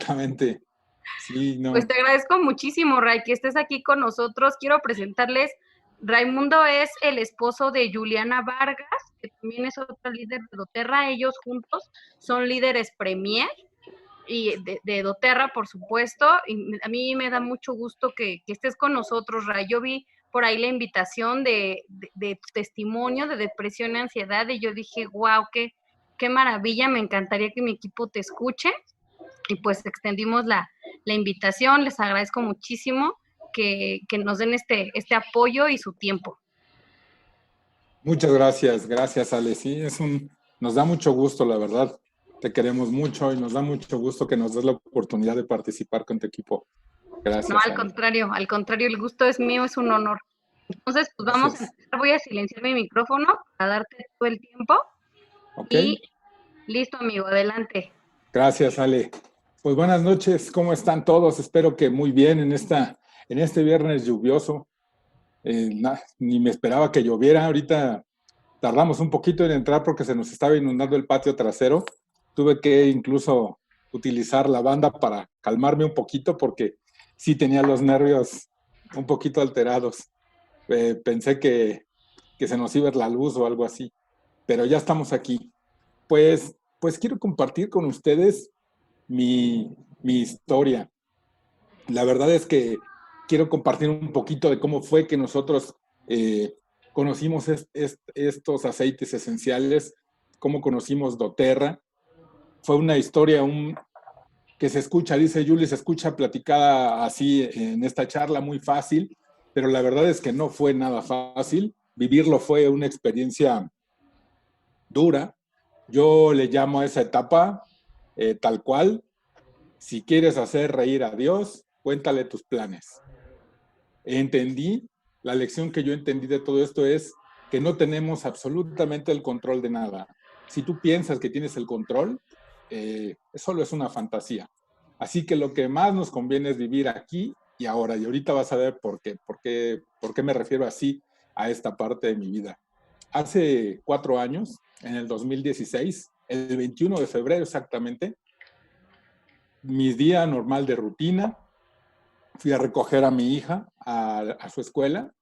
exactamente. Sí, Pues no. te agradezco muchísimo, Ray, que estés aquí con nosotros. Quiero presentarles, Raimundo es el esposo de Juliana Vargas, que también es otra líder de doTERRA. Ellos juntos son líderes premier y de doTERRA, por supuesto. Y a mí me da mucho gusto que estés con nosotros, Ray. Yo vi por ahí la invitación de tu testimonio de depresión y ansiedad y yo dije, wow, qué maravilla, me encantaría que mi equipo te escuche. Y pues extendimos la invitación, les agradezco muchísimo que nos den este apoyo y su tiempo. Muchas gracias Ale. Sí, nos da mucho gusto, la verdad. Te queremos mucho y nos da mucho gusto que nos des la oportunidad de participar con tu equipo. No, Gracias, Ale. al contrario, el gusto es mío, es un honor. Entonces, pues vamos a Gracias. empezar, voy a silenciar mi micrófono para darte todo el tiempo Ok, y listo, amigo, adelante. gracias, Ale. Pues buenas noches, ¿cómo están todos? Espero que muy bien en este viernes lluvioso. Ni me esperaba que lloviera. Ahorita tardamos un poquito en entrar porque se nos estaba inundando el patio trasero. Tuve que incluso utilizar la banda para calmarme un poquito porque sí tenía los nervios un poquito alterados. Pensé que se nos iba a ir la luz o algo así, pero ya estamos aquí. Pues quiero compartir con ustedes mi historia. La verdad es que quiero compartir un poquito de cómo fue que nosotros conocimos estos aceites esenciales, cómo conocimos doTERRA. Fue una historia que se escucha, dice Julie, se escucha platicada así en esta charla muy fácil, pero la verdad es que no fue nada fácil. Vivirlo fue una experiencia dura. Yo le llamo a esa etapa tal cual. Si quieres hacer reír a Dios, cuéntale tus planes. Entendí, la lección que yo entendí de todo esto es que no tenemos absolutamente el control de nada. Si tú piensas que tienes el control, solo es una fantasía. Así que lo que más nos conviene es vivir aquí y ahora. Y ahorita vas a ver por qué me refiero así a esta parte de mi vida. Hace 4 años, en el 2016, el 21 de febrero exactamente, mi día normal de rutina, fui a recoger a mi hija a su escuela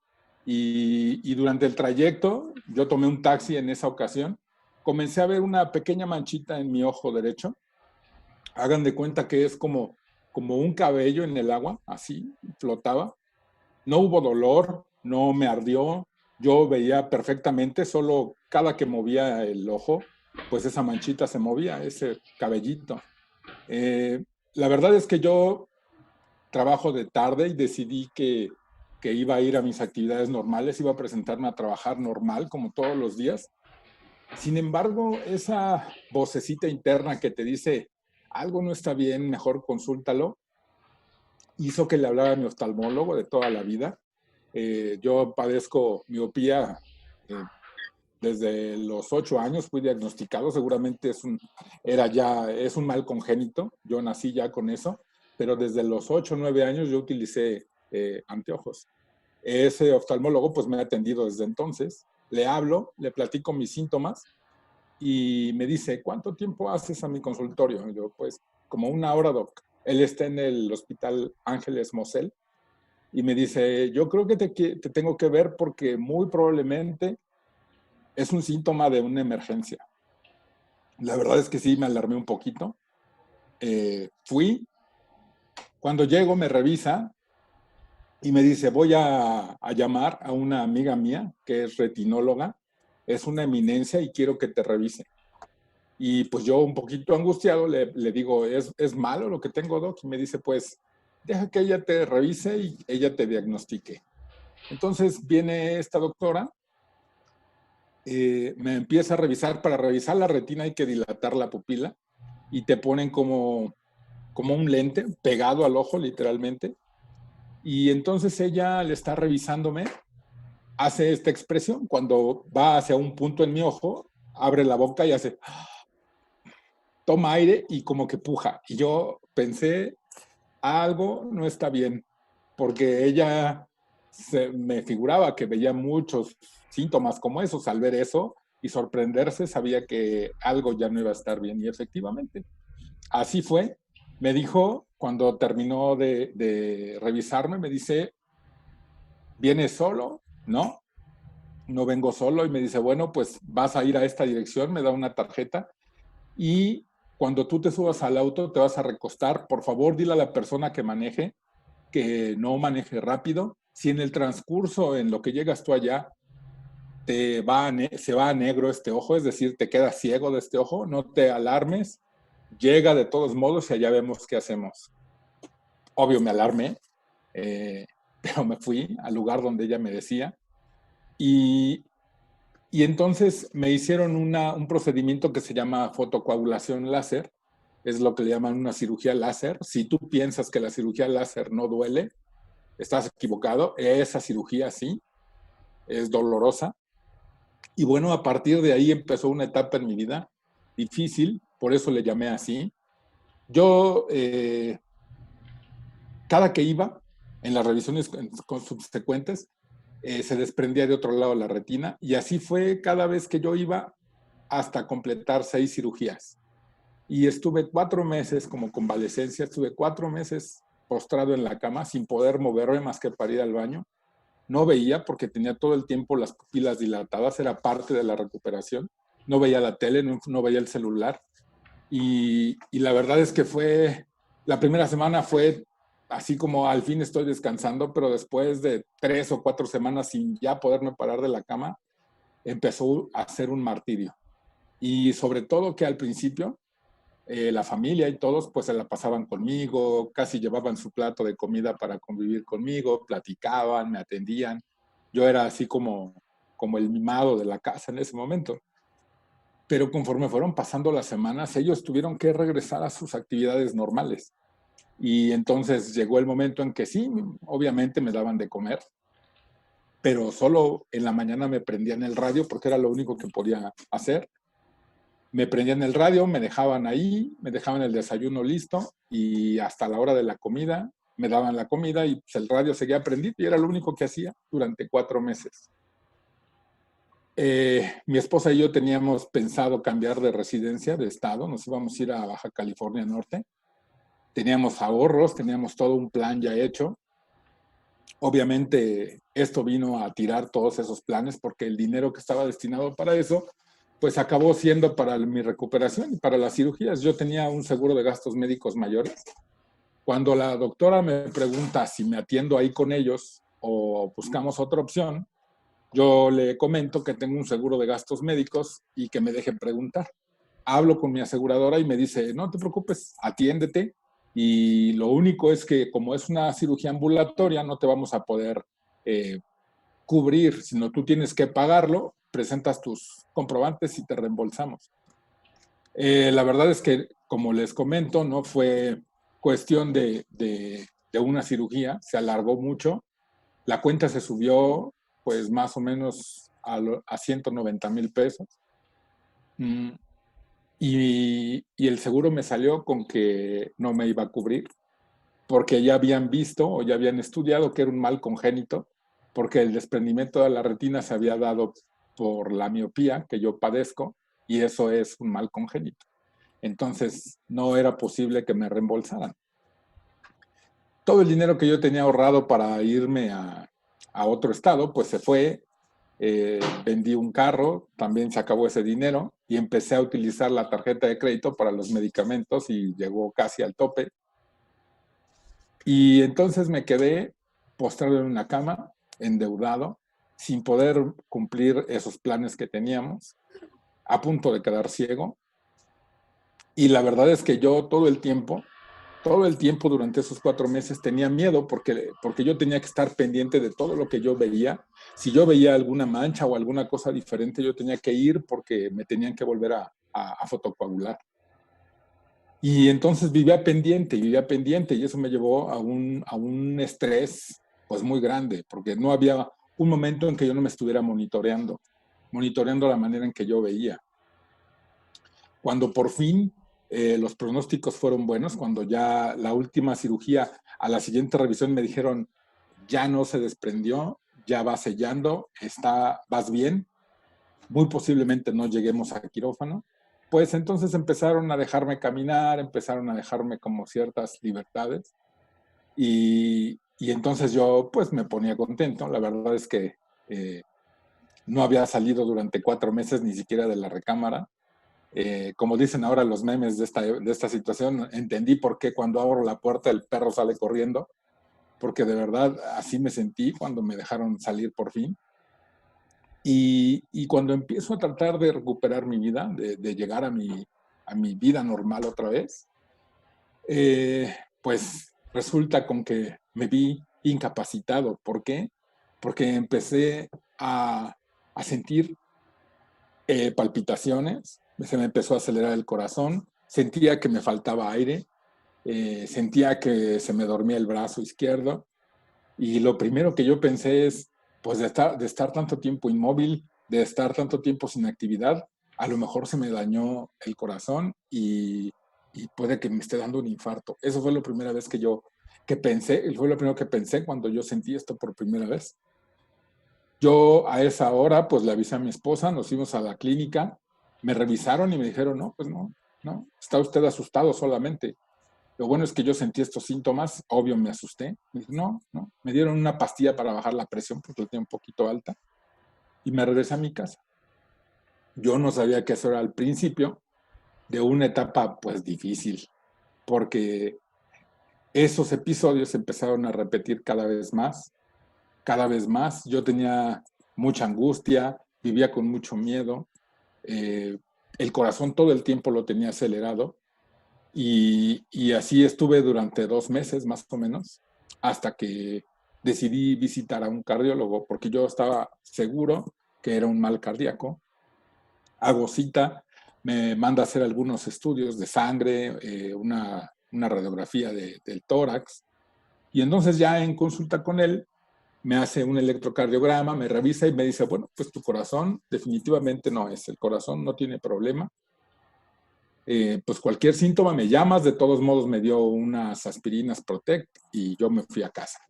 y durante el trayecto, yo tomé un taxi en esa ocasión, comencé a ver una pequeña manchita en mi ojo derecho. Hagan de cuenta que es como un cabello en el agua, así, flotaba. No hubo dolor, no me ardió, yo veía perfectamente, solo cada que movía el ojo, pues esa manchita se movía, ese cabellito. Eh, la verdad es que yo trabajo de tarde y decidí que iba a ir a mis actividades normales, iba a presentarme a trabajar normal como todos los días. Sin embargo, esa vocecita interna que te dice algo no está bien, mejor consúltalo, hizo que le hablara a mi oftalmólogo de toda la vida. Yo padezco miopía desde los 8 años, fui diagnosticado, seguramente es un mal congénito, yo nací ya con eso, pero desde los 8 o 9 años yo utilicé anteojos. Ese oftalmólogo pues me ha atendido desde entonces, le hablo, le platico mis síntomas y me dice, ¿cuánto tiempo haces a mi consultorio? Y yo, pues como una hora, doc. Él está en el Hospital Ángeles Mosel y me dice, yo creo que te tengo que ver porque muy probablemente es un síntoma de una emergencia. La verdad es que sí, me alarmé un poquito. Fui, cuando llego me revisa y me dice, voy a llamar a una amiga mía que es retinóloga, es una eminencia y quiero que te revise. Y pues yo un poquito angustiado le digo, ¿es malo lo que tengo, doc? Y me dice, pues deja que ella te revise y ella te diagnostique. Entonces viene esta doctora, me empieza a revisar. Para revisar la retina hay que dilatar la pupila y te ponen como un lente pegado al ojo literalmente. Y entonces ella le está revisándome, hace esta expresión, cuando va hacia un punto en mi ojo, abre la boca y hace, toma aire y como que puja. Y yo pensé, algo no está bien, porque ella me figuraba que veía muchos síntomas como esos. Al ver eso y sorprenderse, sabía que algo ya no iba a estar bien. Y efectivamente, así fue. Me dijo, cuando terminó de revisarme, me dice, ¿vienes solo? No, no vengo solo. Y me dice, bueno, pues vas a ir a esta dirección, me da una tarjeta. Y cuando tú te subas al auto, te vas a recostar. Por favor, dile a la persona que no maneje rápido. Si en el transcurso, en lo que llegas tú allá, se va a negro este ojo, es decir, te quedas ciego de este ojo, no te alarmes, llega de todos modos y allá vemos qué hacemos. Obvio me alarmé, eh, pero me fui al lugar donde ella me decía y, y entonces me hicieron un procedimiento que se llama fotocoagulación láser, es lo que le llaman una cirugía láser. Si tú piensas que la cirugía láser no duele, estás equivocado, esa cirugía sí, es dolorosa. Y bueno, a partir de ahí empezó una etapa en mi vida difícil, por eso le llamé así. Yo, cada que iba en las revisiones subsecuentes, se desprendía de otro lado la retina y así fue cada vez que yo iba hasta completar 6 cirugías. Y estuve 4 meses como convalecencia, estuve 4 meses postrado en la cama sin poder moverme más que para ir al baño. No veía porque tenía todo el tiempo las pupilas dilatadas, era parte de la recuperación. No veía la tele, no veía el celular. Y la verdad es que la primera semana fue así como al fin estoy descansando, pero después de 3 o 4 semanas sin ya poderme parar de la cama, empezó a ser un martirio. Y sobre todo que al principio la familia y todos pues se la pasaban conmigo, casi llevaban su plato de comida para convivir conmigo, platicaban, me atendían. Yo era así como el mimado de la casa en ese momento. Pero conforme fueron pasando las semanas, ellos tuvieron que regresar a sus actividades normales. Y entonces llegó el momento en que sí, obviamente me daban de comer, pero solo en la mañana me prendían el radio porque era lo único que podía hacer. Me prendían el radio, me dejaban ahí, me dejaban el desayuno listo y hasta la hora de la comida me daban la comida y pues el radio seguía prendido y era lo único que hacía durante 4 meses. Mi esposa y yo teníamos pensado cambiar de residencia, de estado, nos íbamos a ir a Baja California Norte. Teníamos ahorros, teníamos todo un plan ya hecho. Obviamente esto vino a tirar todos esos planes porque el dinero que estaba destinado para eso pues acabó siendo para mi recuperación y para las cirugías. Yo tenía un seguro de gastos médicos mayores. Cuando la doctora me pregunta si me atiendo ahí con ellos o buscamos otra opción, yo le comento que tengo un seguro de gastos médicos y que me dejen preguntar. Hablo con mi aseguradora y me dice, no te preocupes, atiéndete. Y lo único es que como es una cirugía ambulatoria, no te vamos a poder cubrir, sino tú tienes que pagarlo, presentas tus comprobantes y te reembolsamos. La verdad es que, como les comento, no fue cuestión de una cirugía, se alargó mucho. La cuenta se subió, pues más o menos a 190,000 pesos. Y el seguro me salió con que no me iba a cubrir, porque ya habían visto o ya habían estudiado que era un mal congénito, porque el desprendimiento de la retina se había dado por la miopía que yo padezco, y eso es un mal congénito. Entonces, no era posible que me reembolsaran. Todo el dinero que yo tenía ahorrado para irme a otro estado, pues se fue. Vendí un carro, también se acabó ese dinero y empecé a utilizar la tarjeta de crédito para los medicamentos y llegó casi al tope. Y entonces me quedé postrado en una cama, endeudado, sin poder cumplir esos planes que teníamos, a punto de quedar ciego. Y la verdad es que yo todo el tiempo durante esos 4 meses tenía miedo porque yo tenía que estar pendiente de todo lo que yo veía. Si yo veía alguna mancha o alguna cosa diferente, yo tenía que ir porque me tenían que volver a fotocoagular. Y entonces vivía pendiente y eso me llevó a un estrés pues muy grande, porque no había un momento en que yo no me estuviera monitoreando la manera en que yo veía. Cuando por fin los pronósticos fueron buenos, cuando ya la última cirugía, a la siguiente revisión me dijeron, ya no se desprendió, ya va sellando, vas bien, muy posiblemente no lleguemos a quirófano, pues entonces empezaron a dejarme caminar, empezaron a dejarme como ciertas libertades y entonces yo pues me ponía contento. La verdad es que no había salido durante 4 meses ni siquiera de la recámara. Como dicen ahora los memes de esta situación, entendí por qué cuando abro la puerta el perro sale corriendo, porque de verdad así me sentí cuando me dejaron salir por fin. Y cuando empiezo a tratar de recuperar mi vida, de llegar a mi vida normal otra vez, pues resulta con que me vi incapacitado. ¿Por qué? Porque empecé a sentir palpitaciones, se me empezó a acelerar el corazón, sentía que me faltaba aire, sentía que se me dormía el brazo izquierdo y lo primero que yo pensé es, pues de estar tanto tiempo inmóvil, de estar tanto tiempo sin actividad, a lo mejor se me dañó el corazón y puede que me esté dando un infarto. Eso fue la primera vez que pensé, fue lo primero que pensé cuando yo sentí esto por primera vez. Yo a esa hora, pues le avisé a mi esposa, nos fuimos a la clínica, me revisaron y me dijeron, no, pues no, no, está usted asustado solamente. Lo bueno es que yo sentí estos síntomas, obvio me asusté. Me dije, no, no, me dieron una pastilla para bajar la presión porque la tenía un poquito alta y me regresé a mi casa. Yo no sabía que eso era al principio de una etapa pues difícil, porque esos episodios empezaron a repetir cada vez más. Yo tenía mucha angustia, vivía con mucho miedo, el corazón todo el tiempo lo tenía acelerado y así estuve durante 2 meses más o menos, hasta que decidí visitar a un cardiólogo porque yo estaba seguro que era un mal cardíaco. Hago cita, me manda a hacer algunos estudios de sangre, una radiografía del tórax y entonces ya en consulta con él me hace un electrocardiograma, me revisa y me dice, bueno, pues tu corazón definitivamente no es, el corazón no tiene problema. Pues cualquier síntoma me llamas, de todos modos me dio unas aspirinas Protect y yo me fui a casa.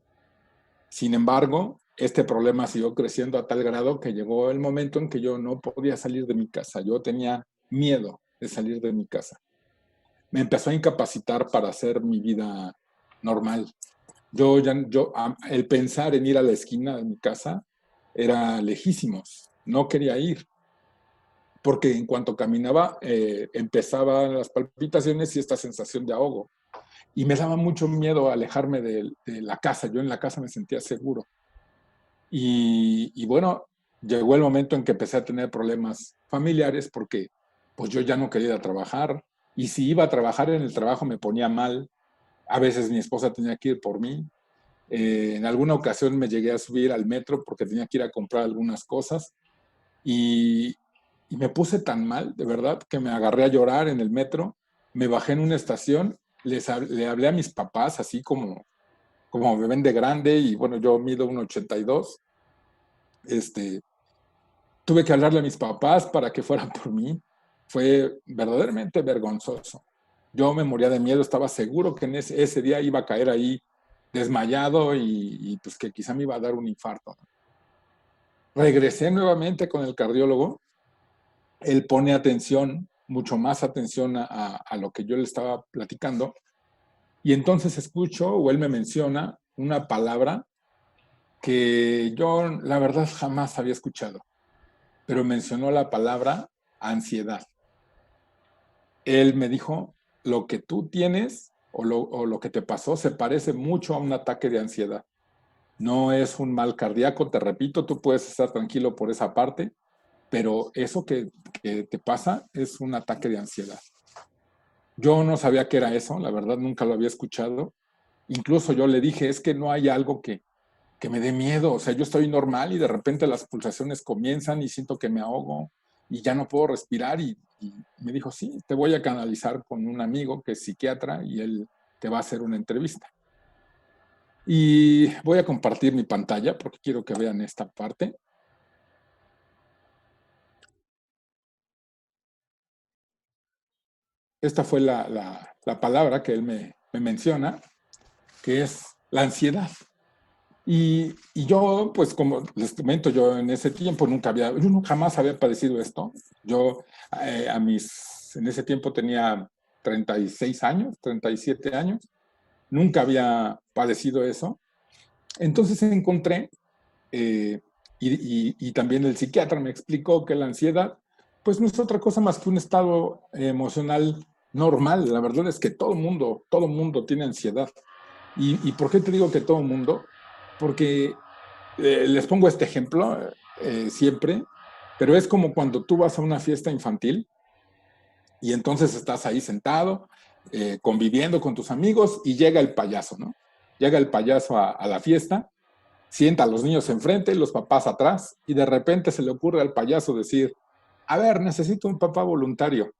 Sin embargo, este problema siguió creciendo a tal grado que llegó el momento en que yo no podía salir de mi casa, yo tenía miedo de salir de mi casa. Me empezó a incapacitar para hacer mi vida normal. El pensar en ir a la esquina de mi casa era lejísimos, no quería ir, porque en cuanto caminaba empezaban las palpitaciones y esta sensación de ahogo. Y me daba mucho miedo alejarme de la casa, yo en la casa me sentía seguro. Y bueno, llegó el momento en que empecé a tener problemas familiares porque pues yo ya no quería ir a trabajar y si iba a trabajar en el trabajo me ponía mal. A veces mi esposa tenía que ir por mí. En alguna ocasión me llegué a subir al metro porque tenía que ir a comprar algunas cosas y, y me puse tan mal, de verdad, que me agarré a llorar en el metro, me bajé en una estación, le hablé a mis papás así como me ven de grande y bueno, yo mido 1,82. Tuve que hablarle a mis papás para que fueran por mí. Fue verdaderamente vergonzoso. Yo me moría de miedo, estaba seguro que en ese día iba a caer ahí desmayado y pues que quizá me iba a dar un infarto. Regresé nuevamente con el cardiólogo, él pone atención, mucho más atención a lo que yo le estaba platicando, y entonces escucho o él me menciona una palabra que yo la verdad jamás había escuchado, pero mencionó la palabra ansiedad. Él me dijo, lo que tú tienes o lo que te pasó se parece mucho a un ataque de ansiedad. No es un mal cardíaco, te repito, tú puedes estar tranquilo por esa parte, pero eso que te pasa es un ataque de ansiedad. Yo no sabía qué era eso, la verdad nunca lo había escuchado. Incluso yo le dije, es que no hay algo que me dé miedo, o sea, yo estoy normal y de repente las pulsaciones comienzan y siento que me ahogo y ya no puedo respirar y me dijo, sí, te voy a canalizar con un amigo que es psiquiatra y él te va a hacer una entrevista. Y voy a compartir mi pantalla porque quiero que vean esta parte. Esta fue la palabra que él me menciona, que es la ansiedad. Y yo, pues como les comento, yo en ese tiempo yo jamás había padecido esto. Yo a mis En ese tiempo tenía 36 años, 37 años. Nunca había padecido eso. Entonces encontré, y también el psiquiatra me explicó que la ansiedad, pues no es otra cosa más que un estado emocional normal. La verdad es que todo mundo tiene ansiedad. ¿Y por qué te digo que todo mundo? Porque les pongo este ejemplo siempre, pero es como cuando tú vas a una fiesta infantil y entonces estás ahí sentado, conviviendo con tus amigos y llega el payaso, ¿no? Llega el payaso a la fiesta, sienta a los niños enfrente y los papás atrás y de repente se le ocurre al payaso decir, a ver, necesito un papá voluntario.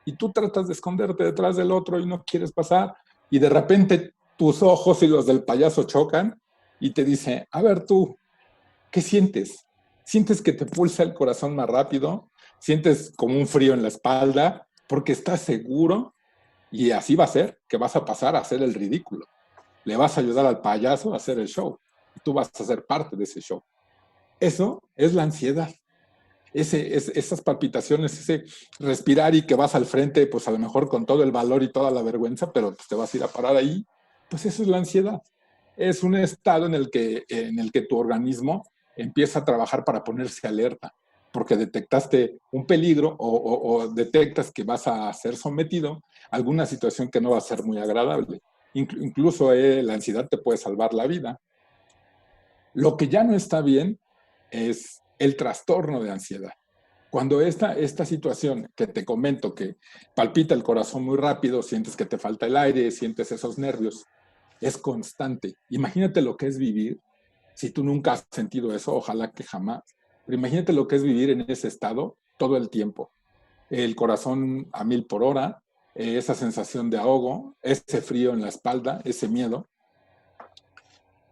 Y tú tratas de esconderte detrás del otro y no quieres pasar y de repente tus ojos y los del payaso chocan y te dice, a ver tú, ¿qué sientes? ¿Sientes que te pulsa el corazón más rápido? ¿Sientes como un frío en la espalda? Porque estás seguro, y así va a ser, que vas a pasar a hacer el ridículo. Le vas a ayudar al payaso a hacer el show. Y tú vas a ser parte de ese show. Eso es la ansiedad. Esas palpitaciones, ese respirar y que vas al frente, pues a lo mejor con todo el valor y toda la vergüenza, pero pues te vas a ir a parar ahí, pues eso es la ansiedad. Es un estado en el que tu organismo empieza a trabajar para ponerse alerta, porque detectaste un peligro o detectas que vas a ser sometido a alguna situación que no va a ser muy agradable. Incluso la ansiedad te puede salvar la vida. Lo que ya no está bien es el trastorno de ansiedad. Cuando esta situación que te comento, que palpita el corazón muy rápido, sientes que te falta el aire, sientes esos nervios, es constante. Imagínate lo que es vivir, si tú nunca has sentido eso, ojalá que jamás, pero imagínate lo que es vivir en ese estado todo el tiempo. El corazón a 1000 por hora, esa sensación de ahogo, ese frío en la espalda, ese miedo.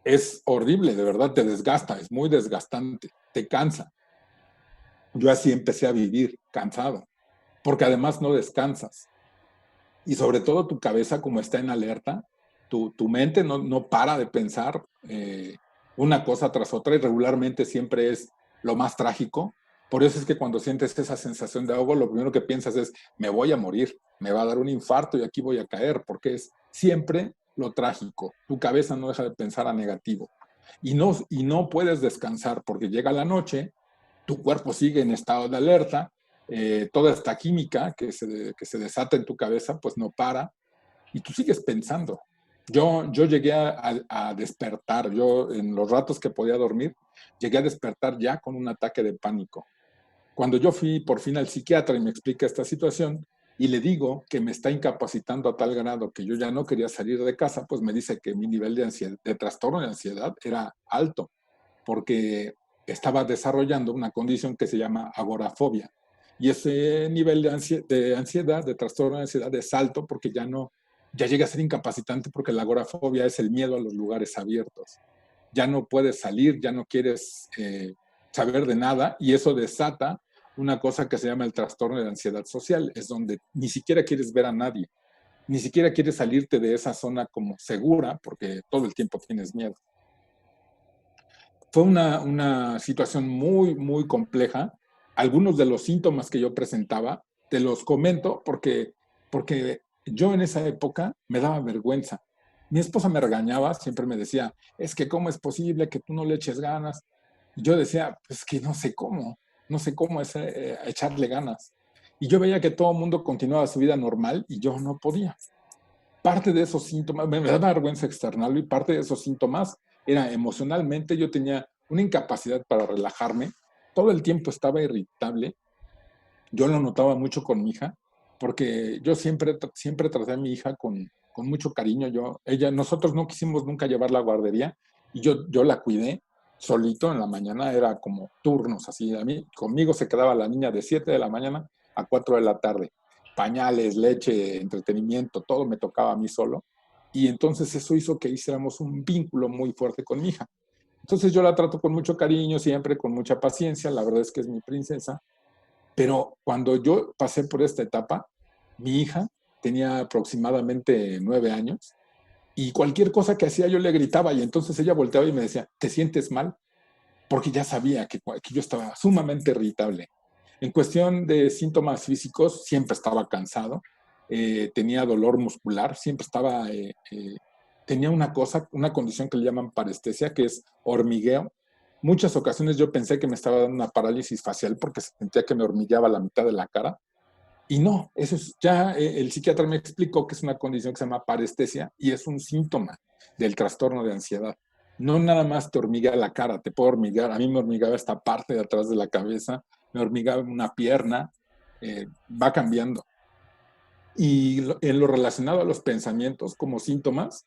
Es horrible, de verdad, te desgasta, es muy desgastante, te cansa. Yo así empecé a vivir, cansado, porque además no descansas. Y sobre todo tu cabeza, como está en alerta, tu mente no para de pensar una cosa tras otra y regularmente siempre es lo más trágico. Por eso es que cuando sientes esa sensación de ahogo, lo primero que piensas es, me voy a morir, me va a dar un infarto y aquí voy a caer, porque es siempre lo trágico. Tu cabeza no deja de pensar a negativo. Y no puedes descansar porque llega la noche, tu cuerpo sigue en estado de alerta, toda esta química que se desata en tu cabeza, pues no para, y tú sigues pensando. Yo llegué a despertar, yo en los ratos que podía dormir, llegué a despertar ya con un ataque de pánico. Cuando yo fui por fin al psiquiatra y me explica esta situación, y le digo que me está incapacitando a tal grado que yo ya no quería salir de casa, pues me dice que mi nivel de ansiedad, de trastorno de ansiedad era alto, porque estaba desarrollando una condición que se llama agorafobia. Y ese nivel de ansiedad, de trastorno de ansiedad, es alto porque ya llega a ser incapacitante porque la agorafobia es el miedo a los lugares abiertos. Ya no puedes salir, ya no quieres saber de nada y eso desata una cosa que se llama el trastorno de ansiedad social, es donde ni siquiera quieres ver a nadie, ni siquiera quieres salirte de esa zona como segura porque todo el tiempo tienes miedo. Fue una situación muy, muy compleja. Algunos de los síntomas que yo presentaba, te los comento porque yo en esa época me daba vergüenza. Mi esposa me regañaba, siempre me decía, es que cómo es posible que tú no le eches ganas. Y yo decía, pues que no sé cómo es echarle ganas. Y yo veía que todo el mundo continuaba su vida normal y yo no podía. Parte de esos síntomas, me da vergüenza externarlo y parte de esos síntomas era emocionalmente, yo tenía una incapacidad para relajarme, todo el tiempo estaba irritable, yo lo notaba mucho con mi hija, porque yo siempre traté a mi hija con mucho cariño, nosotros no quisimos nunca llevarla a guardería y yo la cuidé solito en la mañana, era como turnos así, conmigo se quedaba la niña de 7 de la mañana a 4 de la tarde pañales, leche, entretenimiento, todo me tocaba a mí solo. Y entonces eso hizo que hiciéramos un vínculo muy fuerte con mi hija. Entonces yo la trato con mucho cariño, siempre con mucha paciencia, la verdad es que es mi princesa. Pero cuando yo pasé por esta etapa, mi hija tenía aproximadamente 9 años y cualquier cosa que hacía yo le gritaba y entonces ella volteaba y me decía, ¿te sientes mal? Porque ya sabía que yo estaba sumamente irritable. En cuestión de síntomas físicos, siempre estaba cansado, tenía dolor muscular, siempre estaba, tenía una condición que le llaman parestesia, que es hormigueo. Muchas ocasiones yo pensé que me estaba dando una parálisis facial porque sentía que me hormigueaba la mitad de la cara. Y no, eso es ya, el psiquiatra me explicó que es una condición que se llama parestesia y es un síntoma del trastorno de ansiedad. No nada más te hormiga la cara, te puede hormigar. A mí me hormigaba esta parte de atrás de la cabeza, me hormigaba una pierna, va cambiando. Y en lo relacionado a los pensamientos como síntomas,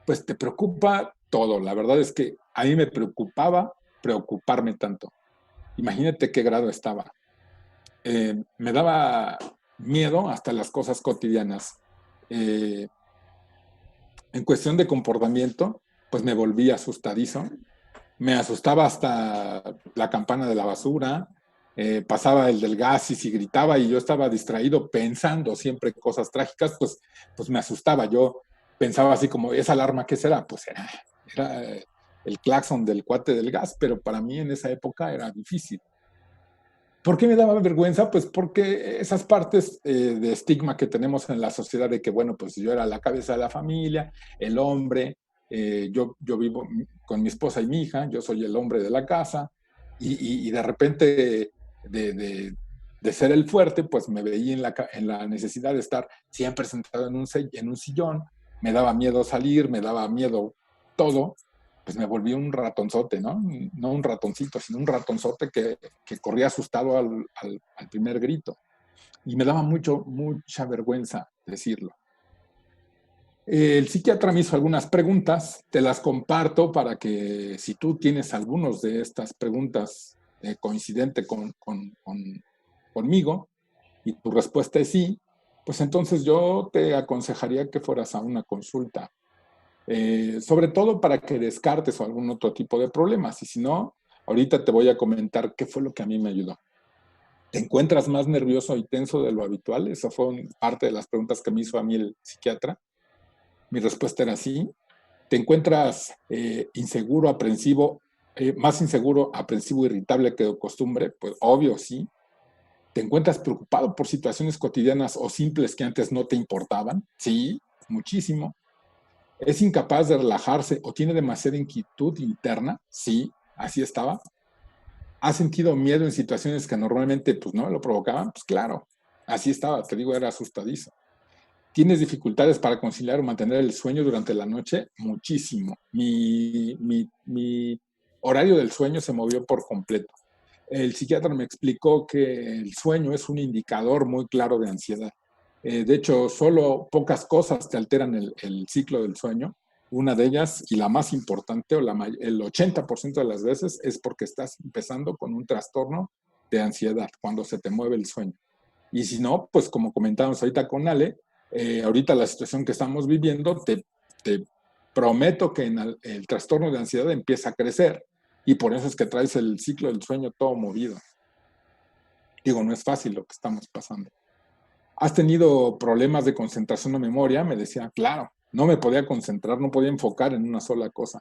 pues te preocupa todo. La verdad es que a mí me preocupaba preocuparme tanto. Imagínate qué grado estaba. Me daba miedo hasta las cosas cotidianas. Eh, en cuestión de comportamiento, pues me volví asustadizo. Me asustaba hasta la campana de la basura, pasaba el del gas y si gritaba y yo estaba distraído pensando siempre cosas trágicas, pues me asustaba. Yo pensaba así como, ¿esa alarma qué será? Pues era el claxon del cuate del gas, pero para mí en esa época era difícil. ¿Por qué me daba vergüenza? Pues porque esas partes de estigma que tenemos en la sociedad de que, bueno, pues yo era la cabeza de la familia, el hombre, yo vivo con mi esposa y mi hija, yo soy el hombre de la casa, y de repente de ser el fuerte, pues me veía en la necesidad de estar siempre sentado en un sillón, me daba miedo salir, me daba miedo todo, pues me volví un ratonzote, ¿no? No un ratoncito, sino un ratonzote que corría asustado al primer grito. Y me daba mucha vergüenza decirlo. El psiquiatra me hizo algunas preguntas, te las comparto para que si tú tienes algunos de estas preguntas coincidente conmigo y tu respuesta es sí, pues entonces yo te aconsejaría que fueras a una consulta sobre todo para que descartes algún otro tipo de problemas. Y si no, ahorita te voy a comentar qué fue lo que a mí me ayudó. ¿Te encuentras más nervioso y tenso de lo habitual? Esa fue parte de las preguntas que me hizo a mí el psiquiatra. Mi respuesta era sí. ¿Te encuentras inseguro, aprensivo, más inseguro, aprensivo, irritable que de costumbre? Pues obvio, sí. ¿Te encuentras preocupado por situaciones cotidianas o simples que antes no te importaban? Sí, muchísimo. ¿Es incapaz de relajarse o tiene demasiada inquietud interna? Sí, así estaba. ¿Ha sentido miedo en situaciones que normalmente pues, no lo provocaban? Pues claro, así estaba, te digo, era asustadizo. ¿Tienes dificultades para conciliar o mantener el sueño durante la noche? Muchísimo. Mi horario del sueño se movió por completo. El psiquiatra me explicó que el sueño es un indicador muy claro de ansiedad. De hecho, solo pocas cosas te alteran el ciclo del sueño. Una de ellas, y la más importante, el 80% de las veces, es porque estás empezando con un trastorno de ansiedad, cuando se te mueve el sueño. Y si no, pues como comentábamos ahorita con Ale, ahorita la situación que estamos viviendo, te prometo que el trastorno de ansiedad empieza a crecer y por eso es que traes el ciclo del sueño todo movido. Digo, no es fácil lo que estamos pasando. ¿Has tenido problemas de concentración o memoria? Me decía, claro, no me podía concentrar, no podía enfocar en una sola cosa.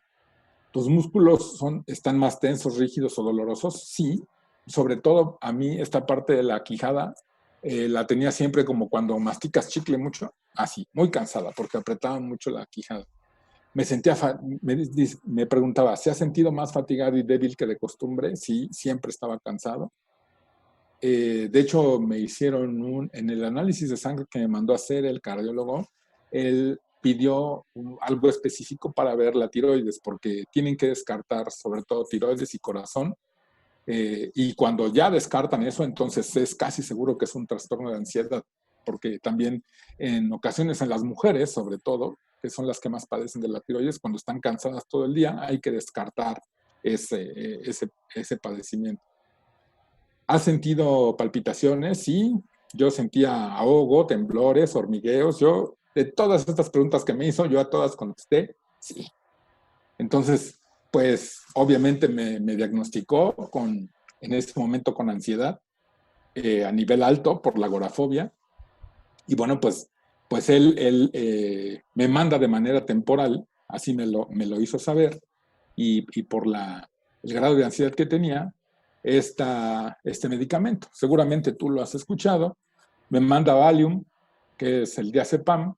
¿Tus músculos están más tensos, rígidos o dolorosos? Sí, sobre todo a mí esta parte de la quijada la tenía siempre como cuando masticas chicle mucho, así, muy cansada, porque apretaba mucho la quijada. Me sentía, me preguntaba, ¿se ha sentido más fatigado y débil que de costumbre? Sí, siempre estaba cansado. De hecho, me hicieron en el análisis de sangre que me mandó a hacer el cardiólogo, él pidió algo específico para ver la tiroides, porque tienen que descartar sobre todo tiroides y corazón. Y cuando ya descartan eso, entonces es casi seguro que es un trastorno de ansiedad, porque también en ocasiones en las mujeres, sobre todo, que son las que más padecen de la tiroides, cuando están cansadas todo el día, hay que descartar ese padecimiento. ¿Has sentido palpitaciones? Sí, yo sentía ahogo, temblores, hormigueos. Yo, de todas estas preguntas que me hizo, yo a todas contesté sí. Entonces, pues obviamente me diagnosticó en ese momento con ansiedad a nivel alto por la agorafobia. Y bueno, pues él me manda de manera temporal, así me lo hizo saber, y por el grado de ansiedad que tenía, este medicamento. Seguramente tú lo has escuchado. Me manda Valium, que es el diazepam,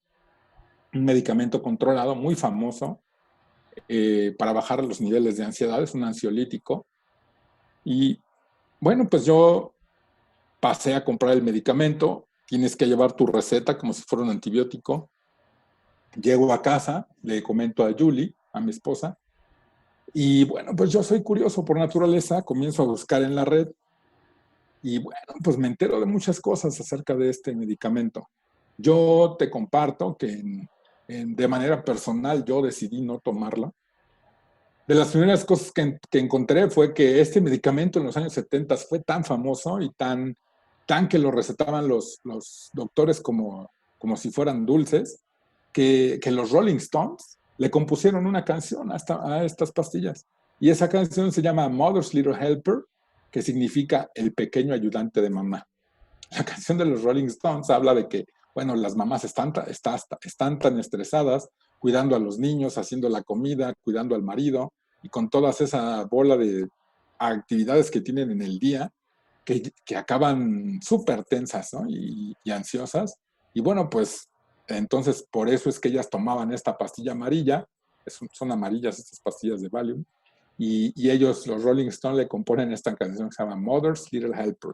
un medicamento controlado muy famoso para bajar los niveles de ansiedad, es un ansiolítico. Y bueno, pues yo pasé a comprar el medicamento, tienes que llevar tu receta como si fuera un antibiótico. Llego a casa, le comento a Julie, a mi esposa, y bueno, pues yo soy curioso por naturaleza, comienzo a buscar en la red y bueno, pues me entero de muchas cosas acerca de este medicamento. Yo te comparto que de manera personal yo decidí no tomarlo. De las primeras cosas que encontré fue que este medicamento en los años 70 fue tan famoso y tan que lo recetaban los doctores como si fueran dulces, que los Rolling Stones le compusieron una canción a estas pastillas. Y esa canción se llama Mother's Little Helper, que significa el pequeño ayudante de mamá. La canción de los Rolling Stones habla de que, bueno, las mamás están tan estresadas, cuidando a los niños, haciendo la comida, cuidando al marido, y con todas esa bola de actividades que tienen en el día, que acaban súper tensas, ¿no? Y ansiosas. Y bueno, pues entonces por eso es que ellas tomaban esta pastilla amarilla, son amarillas estas pastillas de Valium, y ellos, los Rolling Stones, le componen esta canción que se llama Mother's Little Helper.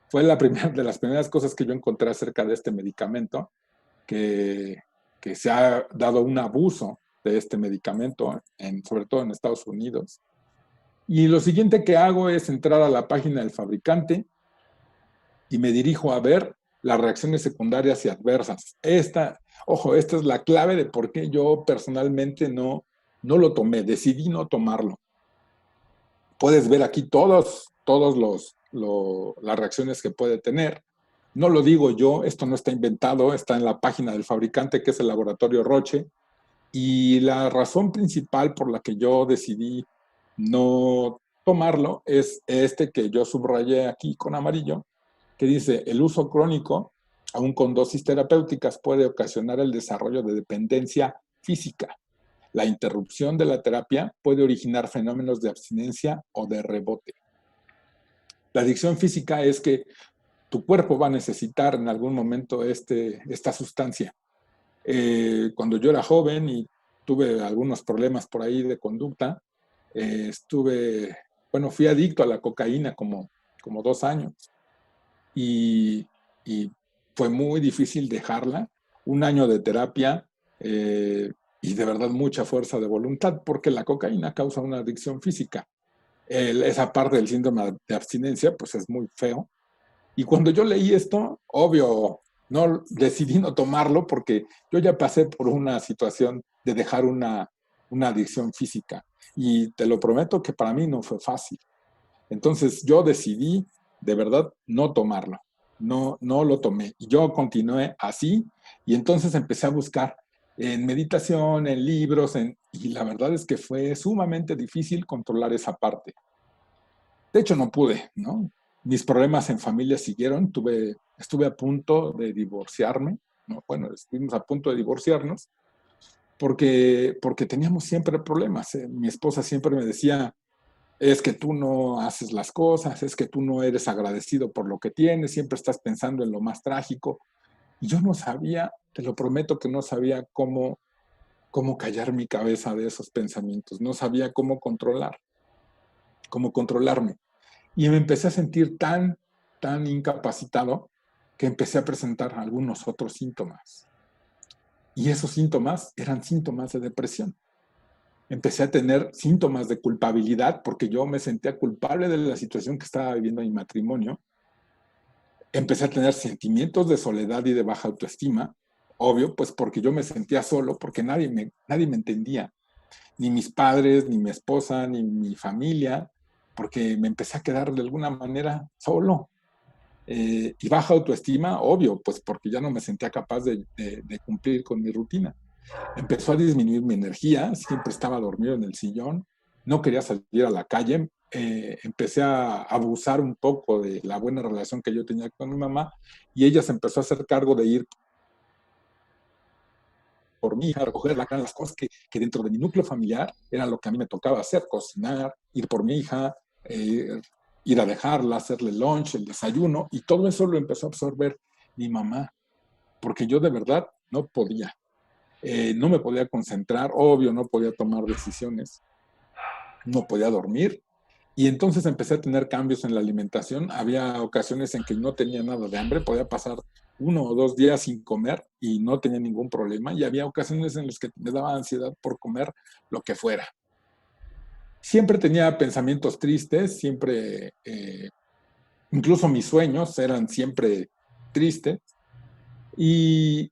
Fue de las primeras cosas que yo encontré acerca de este medicamento, que se ha dado un abuso de este medicamento, sobre todo en Estados Unidos. Y lo siguiente que hago es entrar a la página del fabricante y me dirijo a ver las reacciones secundarias y adversas. Esta es la clave de por qué yo personalmente no lo tomé, decidí no tomarlo. Puedes ver aquí todas las reacciones que puede tener. No lo digo yo, esto no está inventado, está en la página del fabricante, que es el laboratorio Roche. Y la razón principal por la que yo decidí no tomarlo es este que yo subrayé aquí con amarillo, que dice: el uso crónico, aun con dosis terapéuticas, puede ocasionar el desarrollo de dependencia física. La interrupción de la terapia puede originar fenómenos de abstinencia o de rebote. La adicción física es que tu cuerpo va a necesitar en algún momento esta sustancia. Cuando yo era joven y tuve algunos problemas por ahí de conducta, fui adicto a la cocaína como 2 años y fue muy difícil dejarla. 1 año de terapia y de verdad mucha fuerza de voluntad, porque la cocaína causa una adicción física. Esa parte del síndrome de abstinencia pues es muy feo. Y cuando yo leí esto, obvio, no decidí no tomarlo porque yo ya pasé por una situación de dejar una adicción física. Y te lo prometo que para mí no fue fácil. Entonces yo decidí de verdad no tomarlo. No lo tomé. Y yo continué así. Y entonces empecé a buscar en meditación, en libros, y la verdad es que fue sumamente difícil controlar esa parte. De hecho, no pude, ¿no? Mis problemas en familia siguieron. Estuve a punto de divorciarme, ¿no? Bueno, estuvimos a punto de divorciarnos porque teníamos siempre problemas. Mi esposa siempre me decía: es que tú no haces las cosas, es que tú no eres agradecido por lo que tienes, siempre estás pensando en lo más trágico. Y yo no sabía, te lo prometo que no sabía cómo callar mi cabeza de esos pensamientos, no sabía cómo controlarme. Y me empecé a sentir tan incapacitado que empecé a presentar algunos otros síntomas. Y esos síntomas eran síntomas de depresión. Empecé a tener síntomas de culpabilidad porque yo me sentía culpable de la situación que estaba viviendo en mi matrimonio. Empecé a tener sentimientos de soledad y de baja autoestima, obvio, pues porque yo me sentía solo, porque nadie me entendía, ni mis padres, ni mi esposa, ni mi familia, porque me empecé a quedar de alguna manera solo. Y baja autoestima, obvio, pues porque ya no me sentía capaz de cumplir con mi rutina. Empezó a disminuir mi energía, siempre estaba dormido en el sillón, no quería salir a la calle, empecé a abusar un poco de la buena relación que yo tenía con mi mamá y ella se empezó a hacer cargo de ir por mi hija, recoger las cosas que dentro de mi núcleo familiar era lo que a mí me tocaba hacer: cocinar, ir por mi hija, ir a dejarla, hacerle lunch, el desayuno, y todo eso lo empezó a absorber mi mamá, porque yo de verdad no podía. No me podía concentrar, obvio, no podía tomar decisiones, no podía dormir. Y entonces empecé a tener cambios en la alimentación. Había ocasiones en que no tenía nada de hambre, podía pasar 1 o 2 días sin comer y no tenía ningún problema. Y había ocasiones en las que me daba ansiedad por comer lo que fuera. Siempre tenía pensamientos tristes, siempre, incluso mis sueños eran siempre tristes. Y,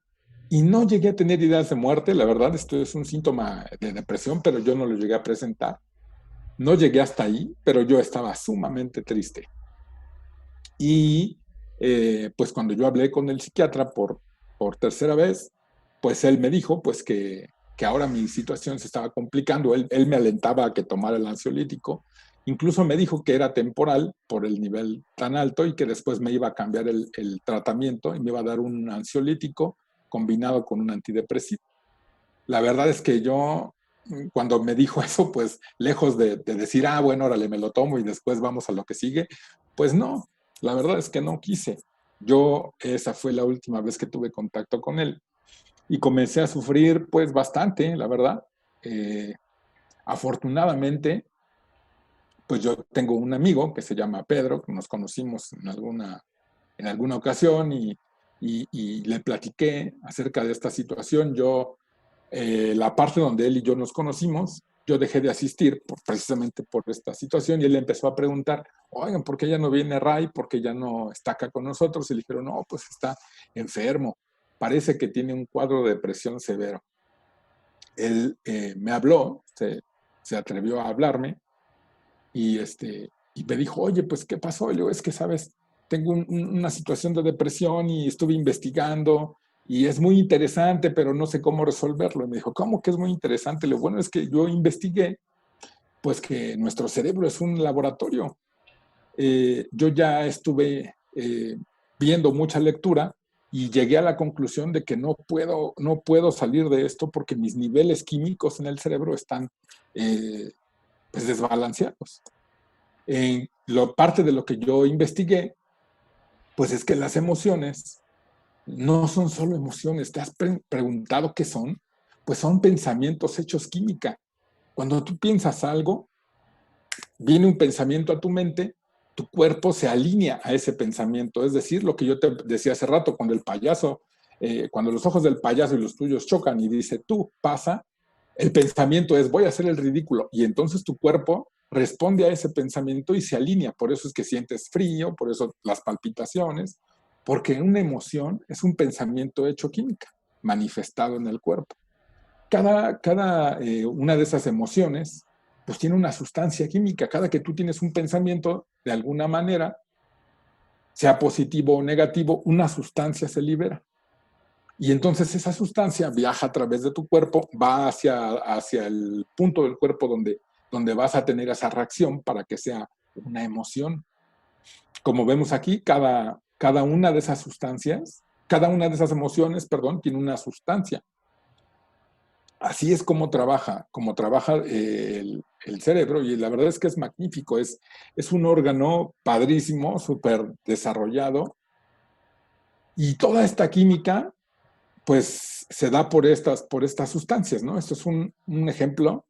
y no llegué a tener ideas de muerte, la verdad, esto es un síntoma de depresión, pero yo no lo llegué a presentar. No llegué hasta ahí, pero yo estaba sumamente triste. Y pues cuando yo hablé con el psiquiatra por tercera vez, pues él me dijo pues que ahora mi situación se estaba complicando. Él me alentaba a que tomara el ansiolítico. Incluso me dijo que era temporal por el nivel tan alto y que después me iba a cambiar el tratamiento y me iba a dar un ansiolítico combinado con un antidepresivo. La verdad es que yo, cuando me dijo eso, pues lejos de decir, ah, bueno, órale, me lo tomo y después vamos a lo que sigue, pues no, la verdad es que no quise. Yo, esa fue la última vez que tuve contacto con él y comencé a sufrir pues bastante, la verdad. Eh, Afortunadamente, pues yo tengo un amigo que se llama Pedro, que nos conocimos en alguna ocasión y le platiqué acerca de esta situación. La parte donde él y yo nos conocimos, yo dejé de asistir precisamente por esta situación y él empezó a preguntar, oigan, ¿por qué ya no viene Ray? ¿Por qué ya no está acá con nosotros? Y le dijeron, no, pues está enfermo, parece que tiene un cuadro de depresión severo. Él me habló, se atrevió a hablarme y me dijo, oye, pues, ¿qué pasó? Y le digo, es que, sabes, tengo una situación de depresión y estuve investigando y es muy interesante, pero no sé cómo resolverlo. Y me dijo, ¿cómo que es muy interesante? Lo bueno es que yo investigué, pues, que nuestro cerebro es un laboratorio. Yo ya estuve viendo mucha lectura y llegué a la conclusión de que no puedo salir de esto porque mis niveles químicos en el cerebro están pues desbalanceados. Parte de lo que yo investigué, pues es que las emociones no son solo emociones. ¿Te has preguntado qué son? Pues son pensamientos hechos química. Cuando tú piensas algo, viene un pensamiento a tu mente, tu cuerpo se alinea a ese pensamiento. Es decir, lo que yo te decía hace rato, cuando los ojos del payaso y los tuyos chocan y dice, tú pasa, el pensamiento es, voy a hacer el ridículo. Y entonces tu cuerpo responde a ese pensamiento y se alinea. Por eso es que sientes frío, por eso las palpitaciones, porque una emoción es un pensamiento hecho química, manifestado en el cuerpo. Cada una de esas emociones pues tiene una sustancia química. Cada que tú tienes un pensamiento, de alguna manera, sea positivo o negativo, una sustancia se libera. Y entonces esa sustancia viaja a través de tu cuerpo, va hacia el punto del cuerpo donde vas a tener esa reacción para que sea una emoción. Como vemos aquí, cada una de esas sustancias, cada una de esas emociones, perdón, tiene una sustancia. Así es como trabaja el cerebro y la verdad es que es magnífico, es un órgano padrísimo, súper desarrollado y toda esta química pues se da por estas sustancias, ¿no? Esto es un ejemplo.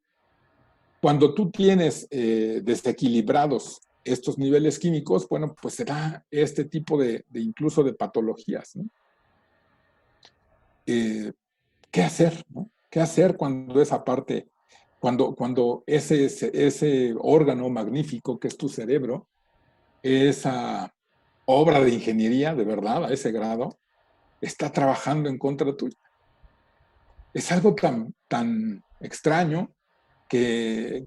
Cuando tú tienes desequilibrados estos niveles químicos, bueno, pues se da este tipo de incluso de patologías, ¿no? ¿Qué hacer, no? ¿Qué hacer cuando esa parte, cuando ese órgano magnífico que es tu cerebro, esa obra de ingeniería, de verdad, a ese grado, está trabajando en contra tuya? Es algo tan extraño que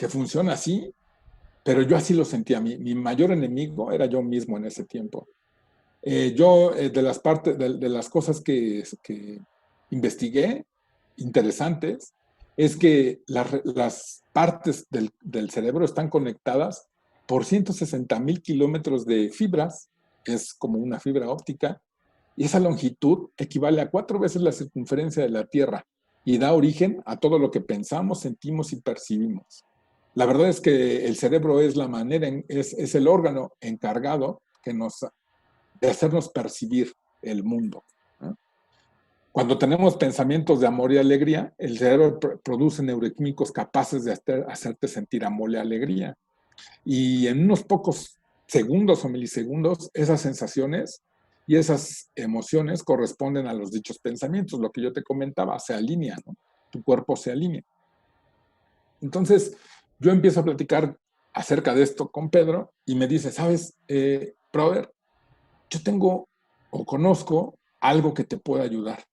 funciona así, pero yo así lo sentía. Mi mayor enemigo era yo mismo en ese tiempo. De las cosas que investigué, interesantes, es que las partes del cerebro están conectadas por 160,000 kilómetros de fibras, es como una fibra óptica, y esa longitud equivale a 4 veces la circunferencia de la Tierra y da origen a todo lo que pensamos, sentimos y percibimos. La verdad es que el cerebro es la manera, es el órgano encargado de hacernos percibir el mundo, ¿no? Cuando tenemos pensamientos de amor y alegría, el cerebro produce neuroquímicos capaces de hacerte sentir amor y alegría. Y en unos pocos segundos o milisegundos, esas sensaciones y esas emociones corresponden a los dichos pensamientos. Lo que yo te comentaba, se alinea, ¿no? Tu cuerpo se alinea. Entonces, yo empiezo a platicar acerca de esto con Pedro y me dice, ¿sabes, brother? Yo tengo o conozco algo que te puede ayudar.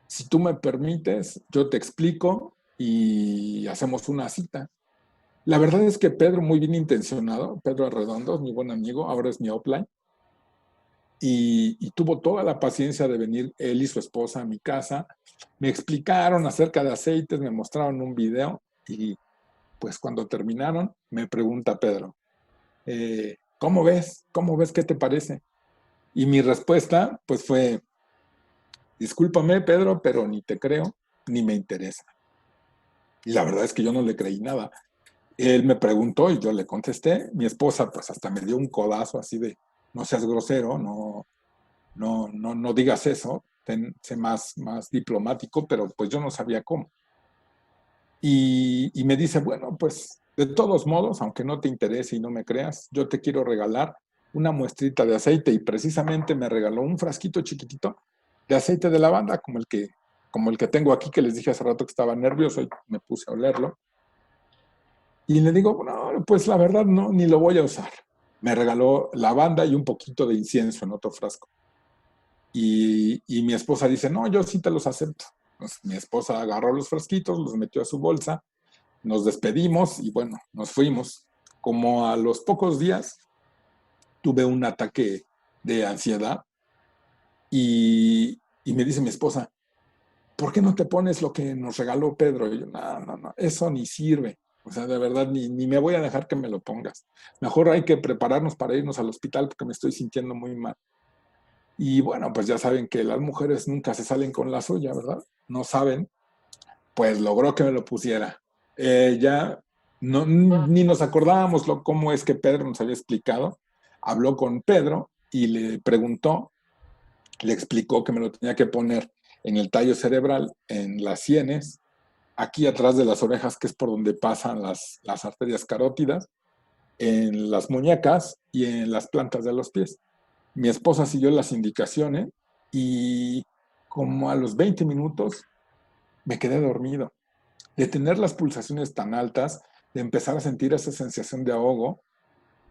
Si tú me permites, yo te explico y hacemos una cita. La verdad es que Pedro, muy bien intencionado, Pedro Arredondo, es mi buen amigo, ahora es mi upline, y tuvo toda la paciencia de venir él y su esposa a mi casa. Me explicaron acerca de aceites, me mostraron un video y pues cuando terminaron me pregunta Pedro, ¿cómo ves? ¿Cómo ves? ¿Qué te parece? Y mi respuesta pues fue, discúlpame Pedro, pero ni te creo, ni me interesa. Y la verdad es que yo no le creí nada. Él me preguntó y yo le contesté. Mi esposa pues hasta me dio un codazo así de, no seas grosero, no digas eso, sé más diplomático, pero pues yo no sabía cómo. Y me dice, bueno, pues de todos modos, aunque no te interese y no me creas, yo te quiero regalar una muestrita de aceite y precisamente me regaló un frasquito chiquitito de aceite de lavanda, como el que tengo aquí, que les dije hace rato que estaba nervioso y me puse a olerlo. Y le digo, no, pues la verdad no, ni lo voy a usar. Me regaló lavanda y un poquito de incienso en otro frasco. Y mi esposa dice, no, yo sí te los acepto. Pues, mi esposa agarró los frasquitos, los metió a su bolsa, nos despedimos y bueno, nos fuimos. Como a los pocos días tuve un ataque de ansiedad y me dice mi esposa, ¿por qué no te pones lo que nos regaló Pedro? Y yo, no, eso ni sirve. O sea, de verdad, ni me voy a dejar que me lo pongas. Mejor hay que prepararnos para irnos al hospital porque me estoy sintiendo muy mal. Y bueno, pues ya saben que las mujeres nunca se salen con la suya, ¿verdad? No saben, pues logró que me lo pusiera. Ya no, ni nos acordábamos cómo es que Pedro nos había explicado. Habló con Pedro y le preguntó, le explicó que me lo tenía que poner en el tallo cerebral, en las sienes, aquí atrás de las orejas, que es por donde pasan las arterias carótidas, en las muñecas y en las plantas de los pies. Mi esposa siguió las indicaciones y como a los 20 minutos me quedé dormido. De tener las pulsaciones tan altas, de empezar a sentir esa sensación de ahogo,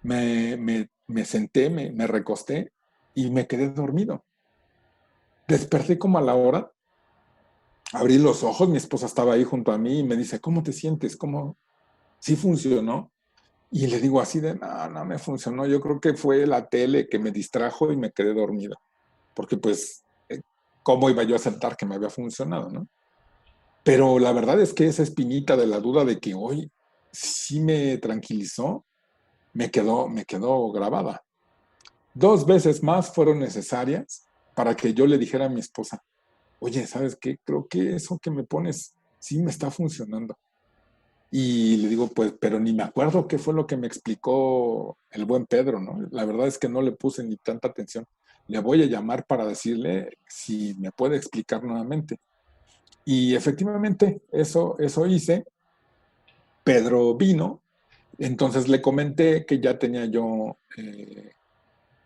me senté, me recosté y me quedé dormido. Desperté como a la hora, abrí los ojos, mi esposa estaba ahí junto a mí y me dice, ¿cómo te sientes? ¿Cómo? ¿Sí funcionó? Y le digo así de, no me funcionó. Yo creo que fue la tele que me distrajo y me quedé dormido. Porque pues, ¿cómo iba yo a aceptar que me había funcionado, no? Pero la verdad es que esa espinita de la duda de que hoy sí me tranquilizó, me quedó grabada. 2 veces más fueron necesarias para que yo le dijera a mi esposa, oye, ¿sabes qué? Creo que eso que me pones sí me está funcionando. Y le digo, pues, pero ni me acuerdo qué fue lo que me explicó el buen Pedro, ¿no? La verdad es que no le puse ni tanta atención. Le voy a llamar para decirle si me puede explicar nuevamente. Y efectivamente, eso hice. Pedro vino, entonces le comenté que ya tenía yo,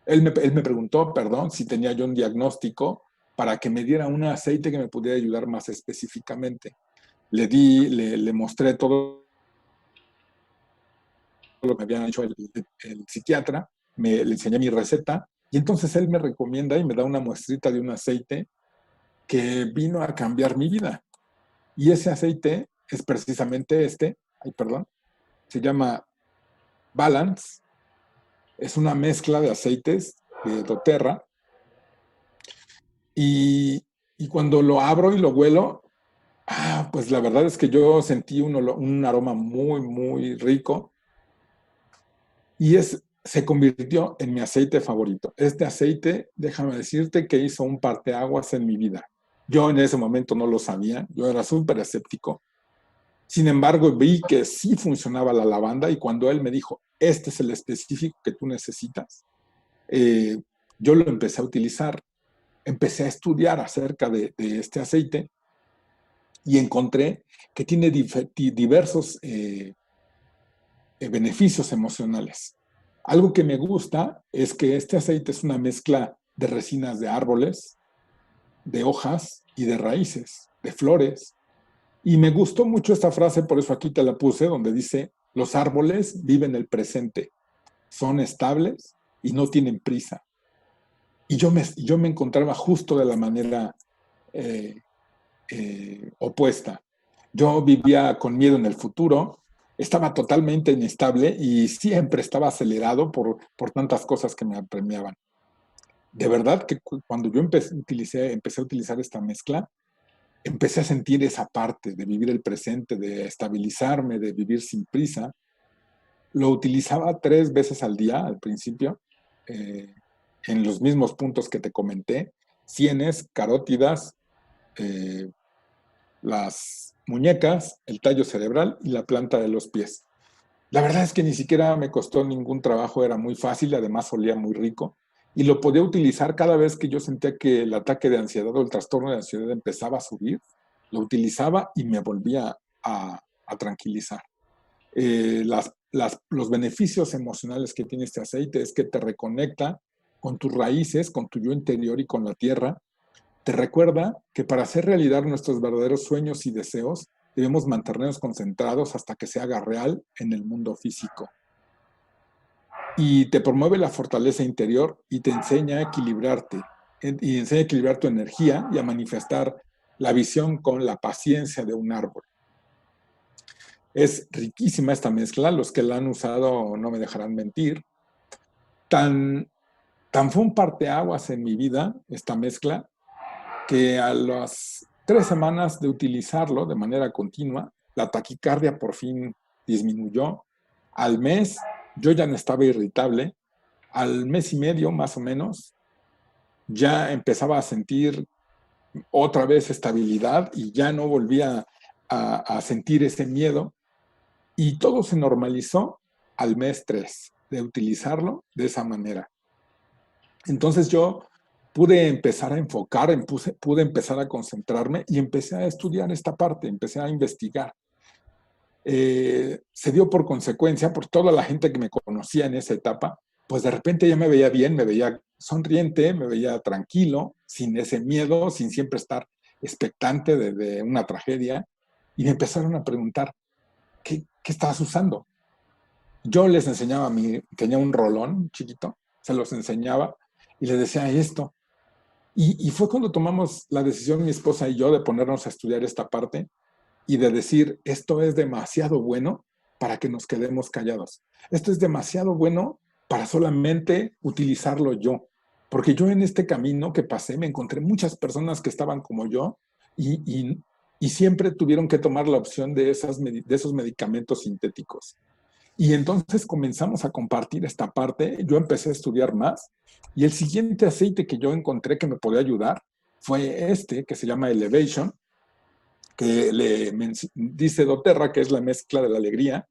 él me preguntó, perdón, si tenía yo un diagnóstico para que me diera un aceite que me pudiera ayudar más específicamente. Le mostré todo lo que había hecho el psiquiatra, le enseñé mi receta y entonces él me recomienda y me da una muestrita de un aceite que vino a cambiar mi vida. Y ese aceite es precisamente se llama Balance, es una mezcla de aceites de doTERRA y, y cuando lo abro y lo huelo, pues la verdad es que yo sentí un aroma muy, muy rico y se convirtió en mi aceite favorito. Este aceite, déjame decirte que hizo un parteaguas en mi vida. Yo en ese momento no lo sabía, yo era súper escéptico, Sin embargo, vi que sí funcionaba la lavanda y cuando él me dijo, este es el específico que tú necesitas, eh, yo lo empecé a utilizar, empecé a estudiar acerca de este aceite y encontré que tiene diversos beneficios emocionales. Algo que me gusta es que este aceite es una mezcla de resinas de árboles, de hojas y de raíces, de flores. Y me gustó mucho esta frase, por eso aquí te la puse, donde dice, los árboles viven el presente, son estables y no tienen prisa. Y yo me encontraba justo de la manera eh, opuesta. Yo vivía con miedo en el futuro, estaba totalmente inestable y siempre estaba acelerado por tantas cosas que me apremiaban. De verdad que cuando yo empecé a utilizar esta mezcla, empecé a sentir esa parte de vivir el presente, de estabilizarme, de vivir sin prisa. Lo utilizaba 3 veces al día al principio, eh, en los mismos puntos que te comenté, sienes, carótidas, eh, las muñecas, el tallo cerebral y la planta de los pies. La verdad es que ni siquiera me costó ningún trabajo, era muy fácil, además olía muy rico y lo podía utilizar cada vez que yo sentía que el ataque de ansiedad o el trastorno de ansiedad empezaba a subir, lo utilizaba y me volvía a tranquilizar. Los beneficios emocionales que tiene este aceite es que te reconecta con tus raíces, con tu yo interior y con la tierra. Te recuerda que para hacer realidad nuestros verdaderos sueños y deseos, debemos mantenernos concentrados hasta que se haga real en el mundo físico. Y te promueve la fortaleza interior y te enseña a equilibrarte, y enseña a equilibrar tu energía y a manifestar la visión con la paciencia de un árbol. Es riquísima esta mezcla, los que la han usado no me dejarán mentir. Tan, tan fue un parteaguas en mi vida esta mezcla, que a las 3 semanas de utilizarlo de manera continua, la taquicardia por fin disminuyó. Al mes yo ya no estaba irritable. Al mes y medio más o menos ya empezaba a sentir otra vez estabilidad y ya no volvía a sentir ese miedo. Y todo se normalizó al mes 3 de utilizarlo de esa manera. Entonces yo pude empezar a enfocar, pude empezar a concentrarme y empecé a estudiar esta parte, empecé a investigar. Se dio por consecuencia, por toda la gente que me conocía en esa etapa, pues de repente ya me veía bien, me veía sonriente, me veía tranquilo, sin ese miedo, sin siempre estar expectante de una tragedia. Y me empezaron a preguntar, ¿qué estabas usando? Yo les enseñaba tenía un rolón chiquito, se los enseñaba y les decía esto. Y fue cuando tomamos la decisión, mi esposa y yo, de ponernos a estudiar esta parte y de decir, esto es demasiado bueno para que nos quedemos callados. Esto es demasiado bueno para solamente utilizarlo yo. Porque yo en este camino que pasé me encontré muchas personas que estaban como yo y, y siempre tuvieron que tomar la opción de esos medicamentos sintéticos. Y entonces comenzamos a compartir esta parte. Yo empecé a estudiar más y el siguiente aceite que yo encontré que me podía ayudar fue este que se llama Elevation, que dice doTERRA, que es la mezcla de la alegría.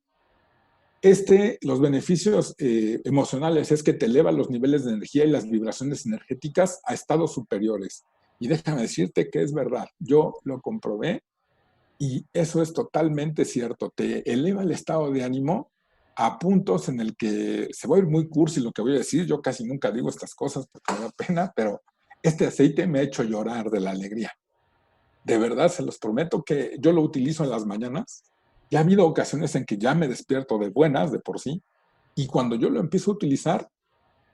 Los beneficios emocionales es que te eleva los niveles de energía y las vibraciones energéticas a estados superiores. Y déjame decirte que es verdad, yo lo comprobé y eso es totalmente cierto. Te eleva el estado de ánimo a puntos en el que se va a ir muy cursi lo que voy a decir. Yo casi nunca digo estas cosas porque me da pena, pero este aceite me ha hecho llorar de la alegría. De verdad, se los prometo que yo lo utilizo en las mañanas. Ya ha habido ocasiones en que ya me despierto de buenas, de por sí, y cuando yo lo empiezo a utilizar,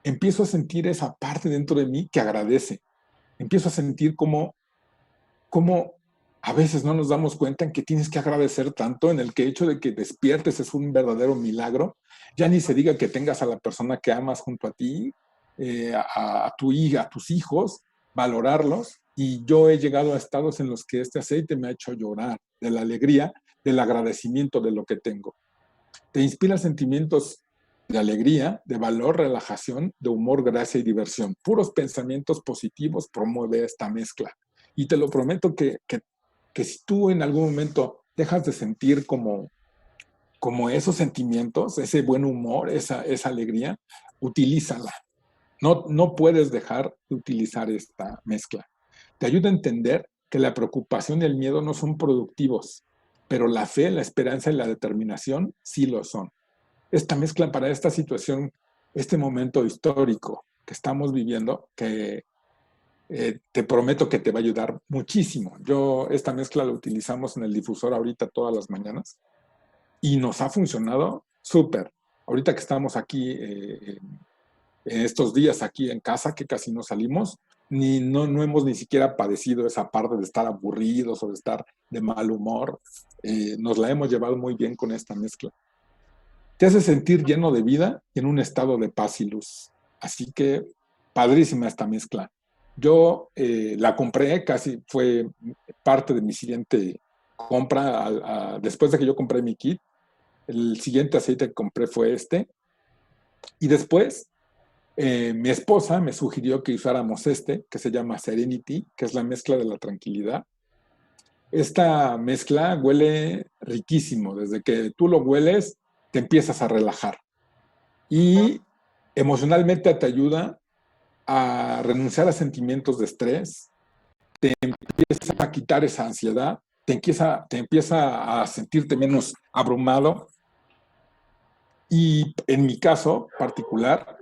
empiezo a sentir esa parte dentro de mí que agradece. Empiezo a sentir como a veces no nos damos cuenta en que tienes que agradecer tanto, en el que el hecho de que despiertes es un verdadero milagro. Ya ni se diga que tengas a la persona que amas junto a ti, a tu hija, a tus hijos, valorarlos. Y yo he llegado a estados en los que este aceite me ha hecho llorar de la alegría, del agradecimiento de lo que tengo. Te inspira sentimientos de alegría, de valor, relajación, de humor, gracia y diversión. Puros pensamientos positivos promueve esta mezcla. Y te lo prometo que si tú en algún momento dejas de sentir como esos sentimientos, ese buen humor, esa alegría, utilízala. No puedes dejar de utilizar esta mezcla. Te ayuda a entender que la preocupación y el miedo no son productivos, pero la fe, la esperanza y la determinación sí lo son. Esta mezcla para esta situación, este momento histórico que estamos viviendo, que te prometo que te va a ayudar muchísimo. Esta mezcla la utilizamos en el difusor ahorita todas las mañanas y nos ha funcionado súper. Ahorita que estamos aquí, en estos días aquí en casa, que casi no salimos, no hemos ni siquiera padecido esa parte de estar aburridos o de estar de mal humor. Nos la hemos llevado muy bien con esta mezcla. Te hace sentir lleno de vida y en un estado de paz y luz. Así que, padrísima esta mezcla. Yo la compré, casi fue parte de mi siguiente compra. Después de que yo compré mi kit, el siguiente aceite que compré fue este. Y después, mi esposa me sugirió que usáramos este, que se llama Serenity, que es la mezcla de la tranquilidad. Esta mezcla huele riquísimo. Desde que tú lo hueles, te empiezas a relajar. Y emocionalmente te ayuda a renunciar a sentimientos de estrés, te empieza a quitar esa ansiedad, te empieza a sentirte menos abrumado. Y en mi caso particular,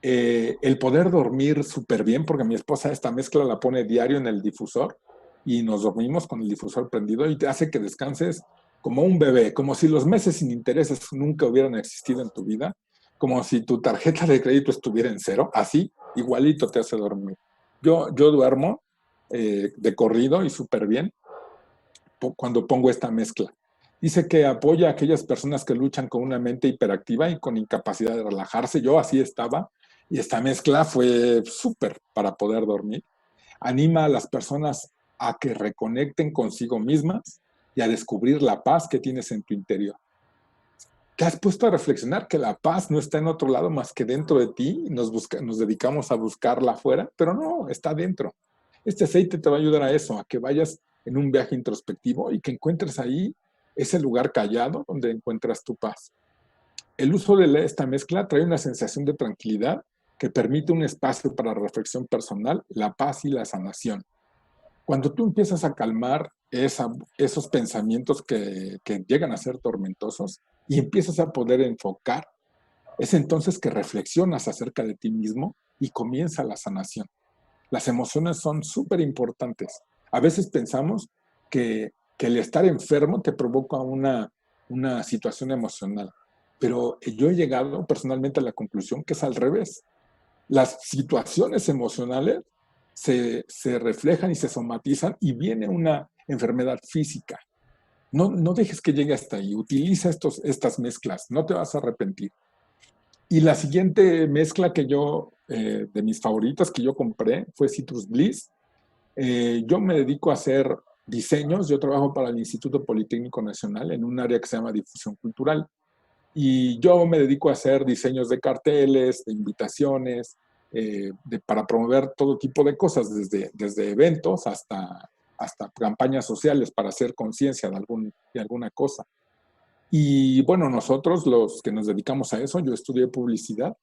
el poder dormir súper bien, porque mi esposa esta mezcla la pone diario en el difusor y nos dormimos con el difusor prendido y te hace que descanses como un bebé, como si los meses sin intereses nunca hubieran existido en tu vida, como si tu tarjeta de crédito estuviera en cero, así, igualito te hace dormir. Yo duermo de corrido y súper bien cuando pongo esta mezcla. Dice que apoya a aquellas personas que luchan con una mente hiperactiva y con incapacidad de relajarse. Yo así estaba y esta mezcla fue súper para poder dormir. Anima a las personas a que reconecten consigo mismas y a descubrir la paz que tienes en tu interior. ¿Te has puesto a reflexionar que la paz no está en otro lado más que dentro de ti? Nos dedicamos a buscarla afuera, pero no, está dentro. Este aceite te va a ayudar a eso, a que vayas en un viaje introspectivo y que encuentres ahí ese lugar callado donde encuentras tu paz. El uso de esta mezcla trae una sensación de tranquilidad que permite un espacio para reflexión personal, la paz y la sanación. Cuando tú empiezas a calmar esos pensamientos que llegan a ser tormentosos y empiezas a poder enfocar, es entonces que reflexionas acerca de ti mismo y comienza la sanación. Las emociones son súper importantes. A veces pensamos que el estar enfermo te provoca una situación emocional, pero yo he llegado personalmente a la conclusión que es al revés. Las situaciones emocionales se reflejan y se somatizan y viene una enfermedad física. No dejes que llegue hasta ahí. Utiliza estas mezclas. No te vas a arrepentir. Y la siguiente mezcla de mis favoritas que yo compré fue Citrus Bliss. Yo me dedico a hacer diseños. Yo trabajo para el Instituto Politécnico Nacional en un área que se llama difusión cultural. Y yo me dedico a hacer diseños de carteles, de invitaciones, para promover todo tipo de cosas, desde eventos hasta campañas sociales para hacer conciencia de alguna cosa. Y bueno, nosotros los que nos dedicamos a eso, yo estudié publicidad.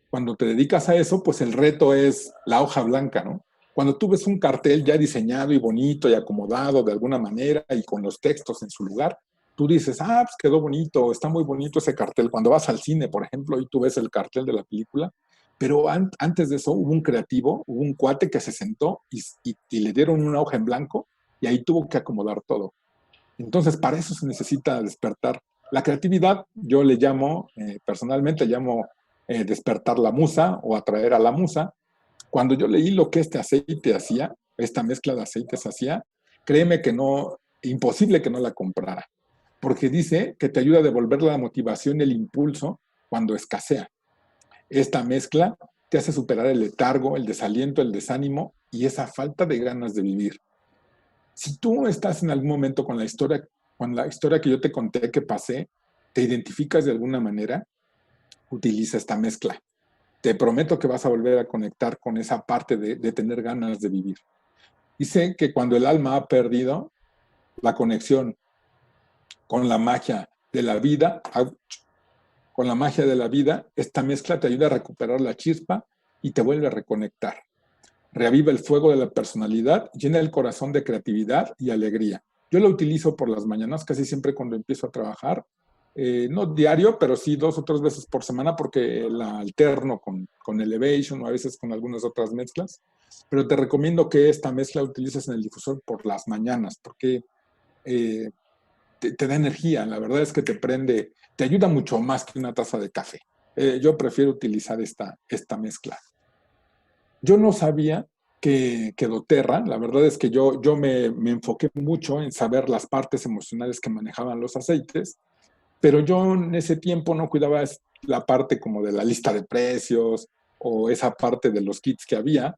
Cuando te dedicas a eso, pues el reto es la hoja blanca, ¿no? Cuando tú ves un cartel ya diseñado y bonito y acomodado de alguna manera y con los textos en su lugar, tú dices, pues quedó bonito, está muy bonito ese cartel. Cuando vas al cine, por ejemplo, y tú ves el cartel de la película, pero antes de eso hubo un creativo, hubo un cuate que se sentó y le dieron una hoja en blanco y ahí tuvo que acomodar todo. Entonces, para eso se necesita despertar. La creatividad, yo le llamo, personalmente llamo despertar la musa o atraer a la musa. Cuando yo leí lo que este aceite hacía, esta mezcla de aceites hacía, créeme que imposible que no la comprara, porque dice que te ayuda a devolver la motivación y el impulso cuando escasea. Esta mezcla te hace superar el letargo, el desaliento, el desánimo y esa falta de ganas de vivir. Si tú estás en algún momento con la historia que yo te conté que pasé, te identificas de alguna manera, utiliza esta mezcla. Te prometo que vas a volver a conectar con esa parte de tener ganas de vivir. Dice que cuando el alma ha perdido, la conexión con la magia de la vida, con la magia de la vida, esta mezcla te ayuda a recuperar la chispa y te vuelve a reconectar. Reaviva el fuego de la personalidad, llena el corazón de creatividad y alegría. Yo lo utilizo por las mañanas, casi siempre cuando empiezo a trabajar, no diario, pero sí 2 o 3 veces por semana, porque la alterno con Elevation o a veces con algunas otras mezclas. Pero te recomiendo que esta mezcla la utilices en el difusor por las mañanas, porque te da energía. La verdad es que te prende, te ayuda mucho más que una taza de café. Yo prefiero utilizar esta mezcla. Yo no sabía que doTERRA, la verdad es que yo me enfoqué mucho en saber las partes emocionales que manejaban los aceites, pero yo en ese tiempo no cuidaba la parte como de la lista de precios o esa parte de los kits que había.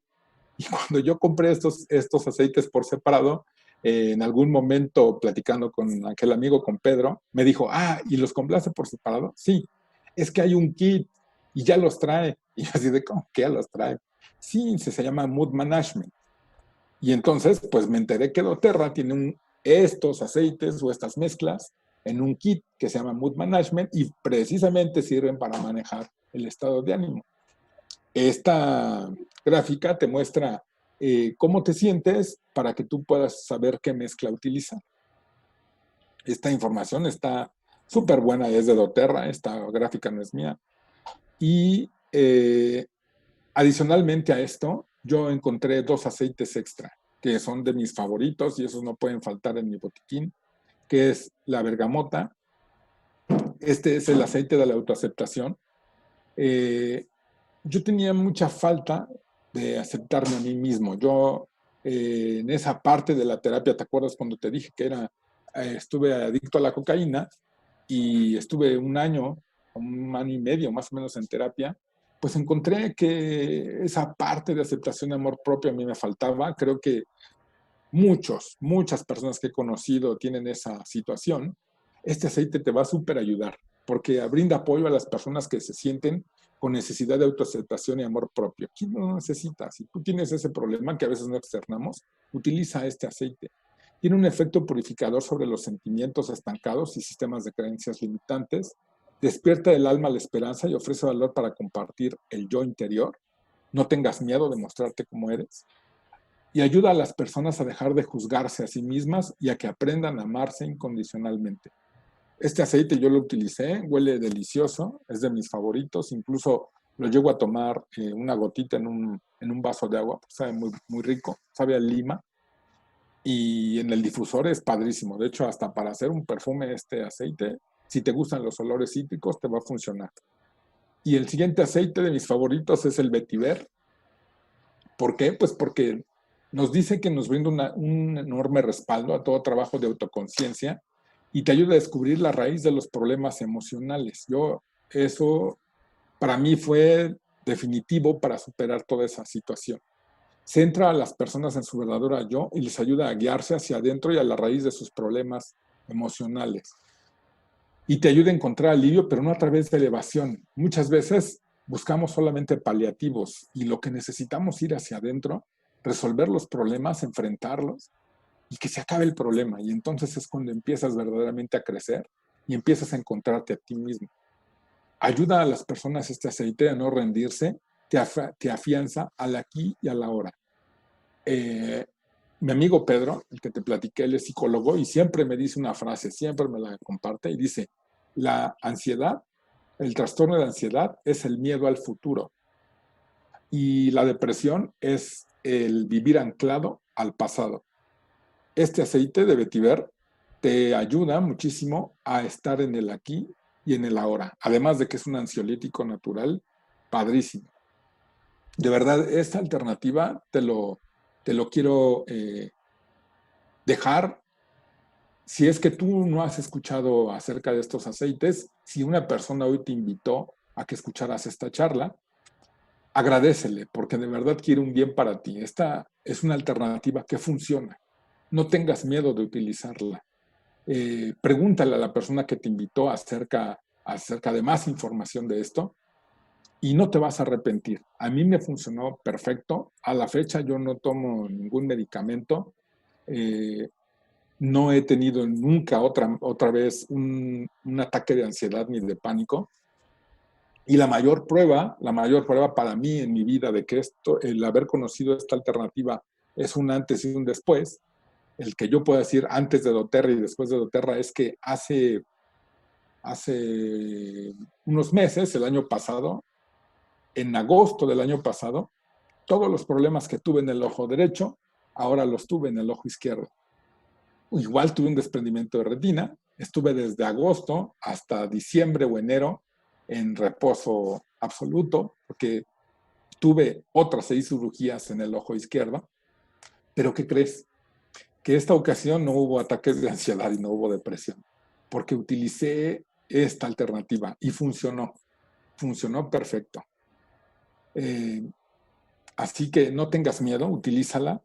Y cuando yo compré estos aceites por separado, en algún momento platicando con aquel amigo, con Pedro, me dijo, ¿y los compraste por separado? Sí, es que hay un kit y ya los trae. Y yo así de, ¿cómo que ya los trae? Sí, se llama Mood Management. Y entonces, pues me enteré que doTERRA tiene estos aceites o estas mezclas en un kit que se llama Mood Management y precisamente sirven para manejar el estado de ánimo. Esta gráfica te muestra cómo te sientes para que tú puedas saber qué mezcla utilizar. Esta información está súper buena, es de doTERRA, esta gráfica no es mía. Y adicionalmente a esto, yo encontré 2 aceites extra, que son de mis favoritos y esos no pueden faltar en mi botiquín, que es la bergamota. Este es el aceite de la autoaceptación. Yo tenía mucha falta de aceptarme a mí mismo. Yo, en esa parte de la terapia, ¿te acuerdas cuando te dije que estuve adicto a la cocaína y estuve un año y medio más o menos en terapia? Pues encontré que esa parte de aceptación y amor propio a mí me faltaba. Creo que muchas personas que he conocido tienen esa situación. Este aceite te va a súper ayudar porque brinda apoyo a las personas que se sienten con necesidad de autoaceptación y amor propio. ¿Quién no lo necesita? Si tú tienes ese problema que a veces no externamos, utiliza este aceite. Tiene un efecto purificador sobre los sentimientos estancados y sistemas de creencias limitantes. Despierta el alma la esperanza y ofrece valor para compartir el yo interior. No tengas miedo de mostrarte como eres. Y ayuda a las personas a dejar de juzgarse a sí mismas y a que aprendan a amarse incondicionalmente. Este aceite yo lo utilicé, huele delicioso, es de mis favoritos, incluso lo llego a tomar una gotita en un vaso de agua, sabe muy, muy rico, sabe a lima, y en el difusor es padrísimo. De hecho, hasta para hacer un perfume este aceite, si te gustan los olores cítricos, te va a funcionar. Y el siguiente aceite de mis favoritos es el vetiver. ¿Por qué? Pues porque nos dice que nos brinda un enorme respaldo a todo trabajo de autoconciencia y te ayuda a descubrir la raíz de los problemas emocionales. Eso para mí fue definitivo para superar toda esa situación. Centra a las personas en su verdadero yo y les ayuda a guiarse hacia adentro y a la raíz de sus problemas emocionales. Y te ayuda a encontrar alivio, pero no a través de elevación. Muchas veces buscamos solamente paliativos y lo que necesitamos ir hacia adentro, resolver los problemas, enfrentarlos y que se acabe el problema. Y entonces es cuando empiezas verdaderamente a crecer y empiezas a encontrarte a ti mismo. Ayuda a las personas este aceite a no rendirse, te afianza al aquí y a la ahora. Mi amigo Pedro, el que te platiqué, él es psicólogo y siempre me dice una frase, siempre me la comparte y dice, la ansiedad, el trastorno de ansiedad es el miedo al futuro y la depresión es el vivir anclado al pasado. Este aceite de vetiver te ayuda muchísimo a estar en el aquí y en el ahora, además de que es un ansiolítico natural padrísimo. De verdad, esta alternativa te lo quiero dejar. Si es que tú no has escuchado acerca de estos aceites, si una persona hoy te invitó a que escucharas esta charla, agradécele, porque de verdad quiere un bien para ti. Esta es una alternativa que funciona. No tengas miedo de utilizarla. Pregúntale a la persona que te invitó acerca de más información de esto y no te vas a arrepentir. A mí me funcionó perfecto. A la fecha yo no tomo ningún medicamento. no he tenido nunca otra vez un ataque de ansiedad ni de pánico. Y la mayor prueba para mí en mi vida de que el haber conocido esta alternativa es un antes y un después, el que yo pueda decir antes de doTERRA y después de doTERRA, es que hace unos meses, el año pasado, en agosto del año pasado, todos los problemas que tuve en el ojo derecho, ahora los tuve en el ojo izquierdo. Igual tuve un desprendimiento de retina, estuve desde agosto hasta diciembre o enero en reposo absoluto, porque tuve otras 6 cirugías en el ojo izquierdo. Pero ¿qué crees? Que esta ocasión no hubo ataques de ansiedad y no hubo depresión, porque utilicé esta alternativa y funcionó perfecto. Así que no tengas miedo, utilízala,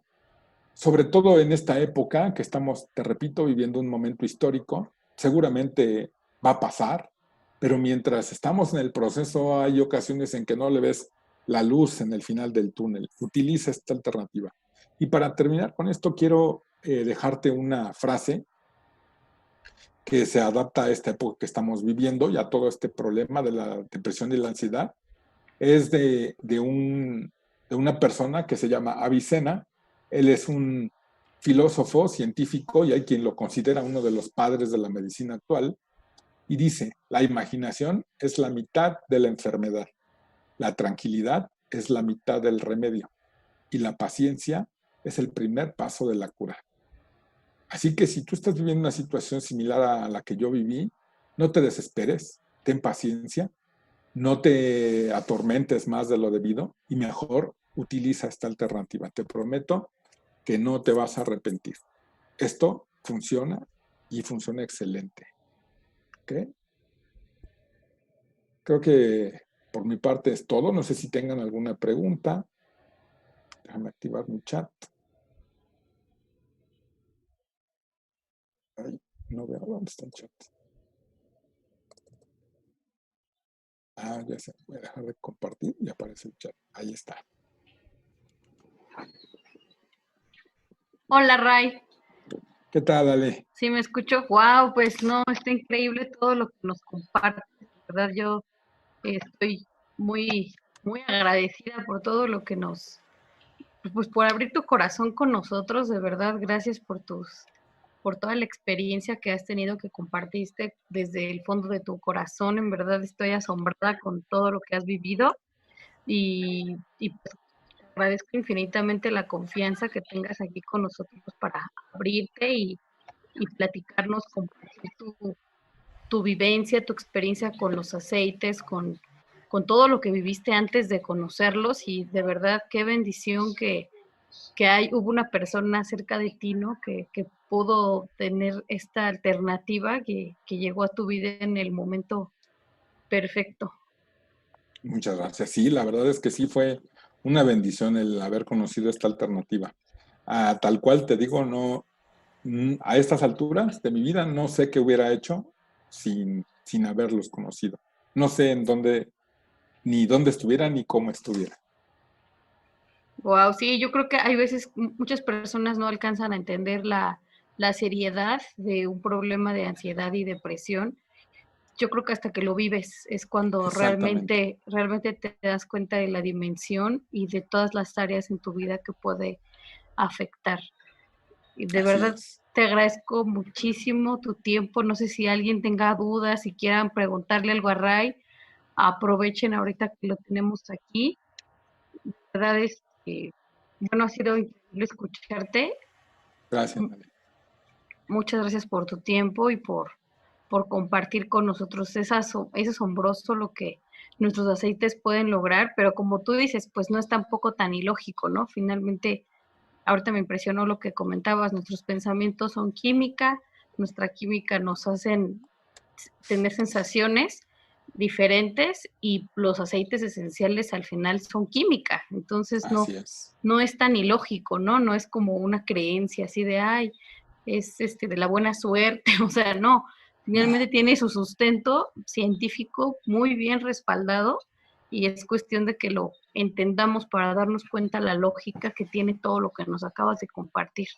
sobre todo en esta época que estamos, te repito, viviendo un momento histórico. Seguramente va a pasar, pero mientras estamos en el proceso hay ocasiones en que no le ves la luz en el final del túnel. Utiliza esta alternativa. Y para terminar con esto, quiero dejarte una frase que se adapta a esta época que estamos viviendo y a todo este problema de la depresión y la ansiedad. Es de una persona que se llama Avicena. Él es un filósofo científico y hay quien lo considera uno de los padres de la medicina actual. Y dice, la imaginación es la mitad de la enfermedad, la tranquilidad es la mitad del remedio y la paciencia es el primer paso de la cura. Así que si tú estás viviendo una situación similar a la que yo viví, no te desesperes, ten paciencia, no te atormentes más de lo debido y mejor utiliza esta alternativa. Te prometo que no te vas a arrepentir. Esto funciona y funciona excelente. ¿Ok? Creo que por mi parte es todo. No sé si tengan alguna pregunta. Déjame activar mi chat. Ay, no veo dónde está el chat. Ah, ya sé. Voy a dejar de compartir y aparece el chat. Ahí está. Hola, Ray. ¿Qué tal, Ale? Sí, me escucho. Wow, pues no, está increíble todo lo que nos compartes. De verdad, yo estoy muy, muy agradecida por todo lo que pues por abrir tu corazón con nosotros. De verdad, gracias por toda la experiencia que has tenido, que compartiste desde el fondo de tu corazón. En verdad, estoy asombrada con todo lo que has vivido y pues, te agradezco infinitamente la confianza que tengas aquí con nosotros para abrirte y platicarnos, compartir tu vivencia, tu experiencia con los aceites, con todo lo que viviste antes de conocerlos y de verdad qué bendición que hubo una persona cerca de ti, ¿no? Que pudo tener esta alternativa que llegó a tu vida en el momento perfecto. Muchas gracias. Sí, la verdad es que sí fue una bendición el haber conocido esta alternativa. Tal cual te digo, no, a estas alturas de mi vida no sé qué hubiera hecho sin haberlos conocido. No sé ni dónde estuviera, ni cómo estuviera. Wow, sí, yo creo que hay veces muchas personas no alcanzan a entender la seriedad de un problema de ansiedad y depresión. Yo creo que hasta que lo vives es cuando Exactamente. realmente te das cuenta de la dimensión y de todas las áreas en tu vida que puede afectar. Y de Así verdad es. te agradezco muchísimo tu tiempo. No sé si alguien tenga dudas, si quieran preguntarle algo a Ray, aprovechen ahorita que lo tenemos aquí. La verdad es que, bueno, ha sido increíble escucharte. Gracias, Ale. Muchas gracias por tu tiempo y por compartir con nosotros. Es asombroso lo que nuestros aceites pueden lograr, pero como tú dices, pues no es tampoco tan ilógico, ¿no? Finalmente, ahorita me impresionó lo que comentabas, nuestros pensamientos son química, nuestra química nos hacen tener sensaciones diferentes y los aceites esenciales al final son química, entonces Así es. no es tan ilógico, ¿no? No es como una creencia así de, ay, es de la buena suerte, o sea, no, No, finalmente tiene su sustento científico muy bien respaldado y es cuestión de que lo entendamos para darnos cuenta la lógica que tiene todo lo que nos acabas de compartir.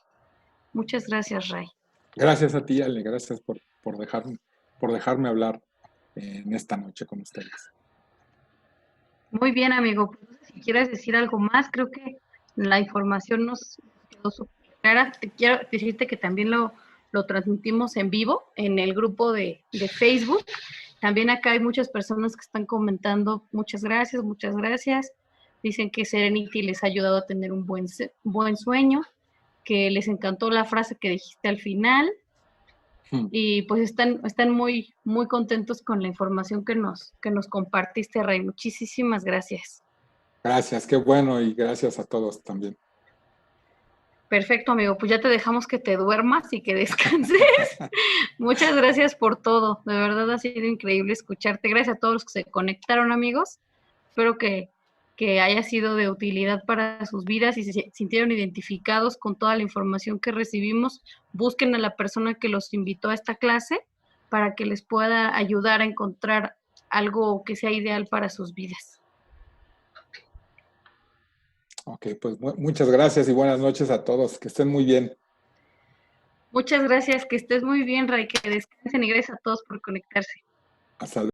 Muchas gracias, Ray. Gracias a ti, Ale, gracias por dejarme hablar en esta noche con ustedes. Muy bien, amigo. Pues, si quieres decir algo más, creo que la información nos quedó súper clara. Te quiero decirte que también lo transmitimos en vivo en el grupo de Facebook. También acá hay muchas personas que están comentando, muchas gracias, muchas gracias. Dicen que Serenity les ha ayudado a tener un buen sueño, que les encantó la frase que dijiste al final y pues están muy, muy contentos con la información que nos compartiste, Ray. Muchísimas gracias. Gracias, qué bueno y gracias a todos también. Perfecto, amigo. Pues ya te dejamos que te duermas y que descanses. Muchas gracias por todo. De verdad ha sido increíble escucharte. Gracias a todos los que se conectaron, amigos. Espero que haya sido de utilidad para sus vidas y se sintieron identificados con toda la información que recibimos. Busquen a la persona que los invitó a esta clase para que les pueda ayudar a encontrar algo que sea ideal para sus vidas. Ok, pues muchas gracias y buenas noches a todos. Que estén muy bien. Muchas gracias. Que estés muy bien, Ray. Que descansen y gracias a todos por conectarse. Hasta luego.